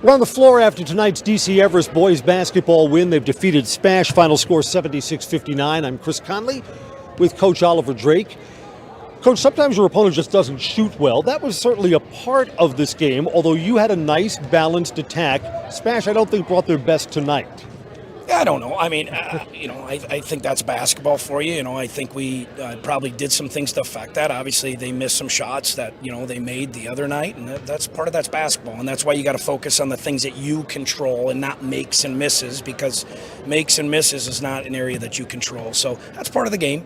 We're on the floor after tonight's DC Everest boys basketball win. They've defeated SPASH. Final score 76-59. I'm Chris Conley with Coach Oliver Drake. Coach, sometimes your opponent just doesn't shoot well. That was certainly a part of this game, although you had a nice balanced attack. SPASH, I don't think, brought their best tonight.
I don't know. I mean, I think that's basketball for you. I think we probably did some things to affect that. Obviously, they missed some shots that, they made the other night, and that's basketball. And that's why you got to focus on the things that you control and not makes and misses, because makes and misses is not an area that you control. So that's part of the game.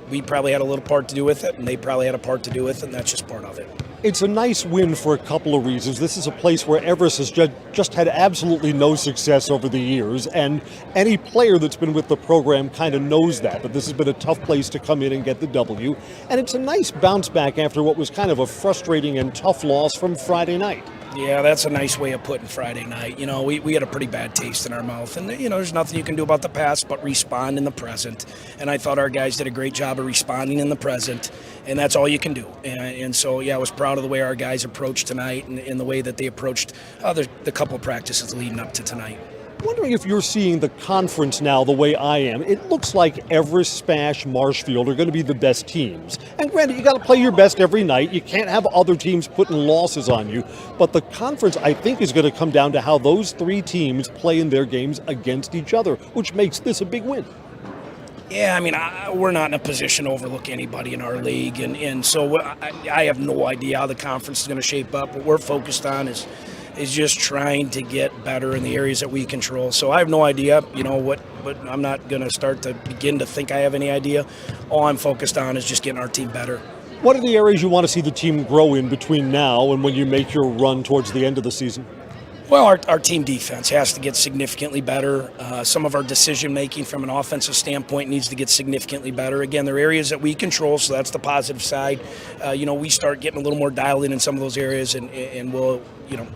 We probably had a little part to do with it, and they probably had a part to do with it, and that's just part of it.
It's a nice win for a couple of reasons. This is a place where Everest has just had absolutely no success over the years, and any player that's been with the program kind of knows that this has been a tough place to come in and get the W. And it's a nice bounce back after what was kind of a frustrating and tough loss from Friday night.
Yeah, that's a nice way of putting Friday night. We had a pretty bad taste in our mouth, and there's nothing you can do about the past but respond in the present. And I thought our guys did a great job of responding in the present, and that's all you can do. And so, I was proud of the way our guys approached tonight and the way that they approached the couple practices leading up to tonight.
Wondering if you're seeing the conference now the way I am. It looks like Everest, SPASH, Marshfield are going to be the best teams. And granted, you got to play your best every night. You can't have other teams putting losses on you. But the conference, I think, is going to come down to how those three teams play in their games against each other, which makes this a big win.
Yeah, I mean, we're not in a position to overlook anybody in our league. And so I have no idea how the conference is going to shape up. What we're focused on is just trying to get better in the areas that we control. So I have no idea, but I'm not going to start to begin to think I have any idea. All I'm focused on is just getting our team better.
What are the areas you want to see the team grow in between now and when you make your run towards the end of the season?
Well, our team defense has to get significantly better. Some of our decision-making from an offensive standpoint needs to get significantly better. Again, there are areas that we control, so that's the positive side. We start getting a little more dialed in some of those areas, and we'll,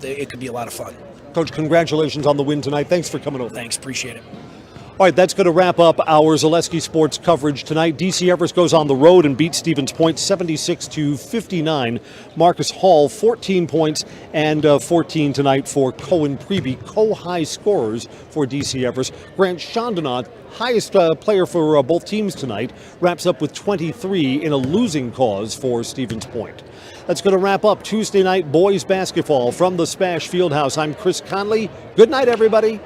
it could be a lot of fun.
Coach, congratulations on the win tonight. Thanks for coming over.
Thanks, appreciate it.
All right, that's going to wrap up our Zaleski Sports coverage tonight. DC Everest goes on the road and beats Stevens Point 76-59. Marcus Hall, 14 points and 14 tonight for Cohen Preby, co-high scorers for DC Everest. Grant Chandonat, highest player for both teams tonight, wraps up with 23 in a losing cause for Stevens Point. That's going to wrap up Tuesday night boys basketball from the SPASH Fieldhouse. I'm Chris Conley. Good night, everybody.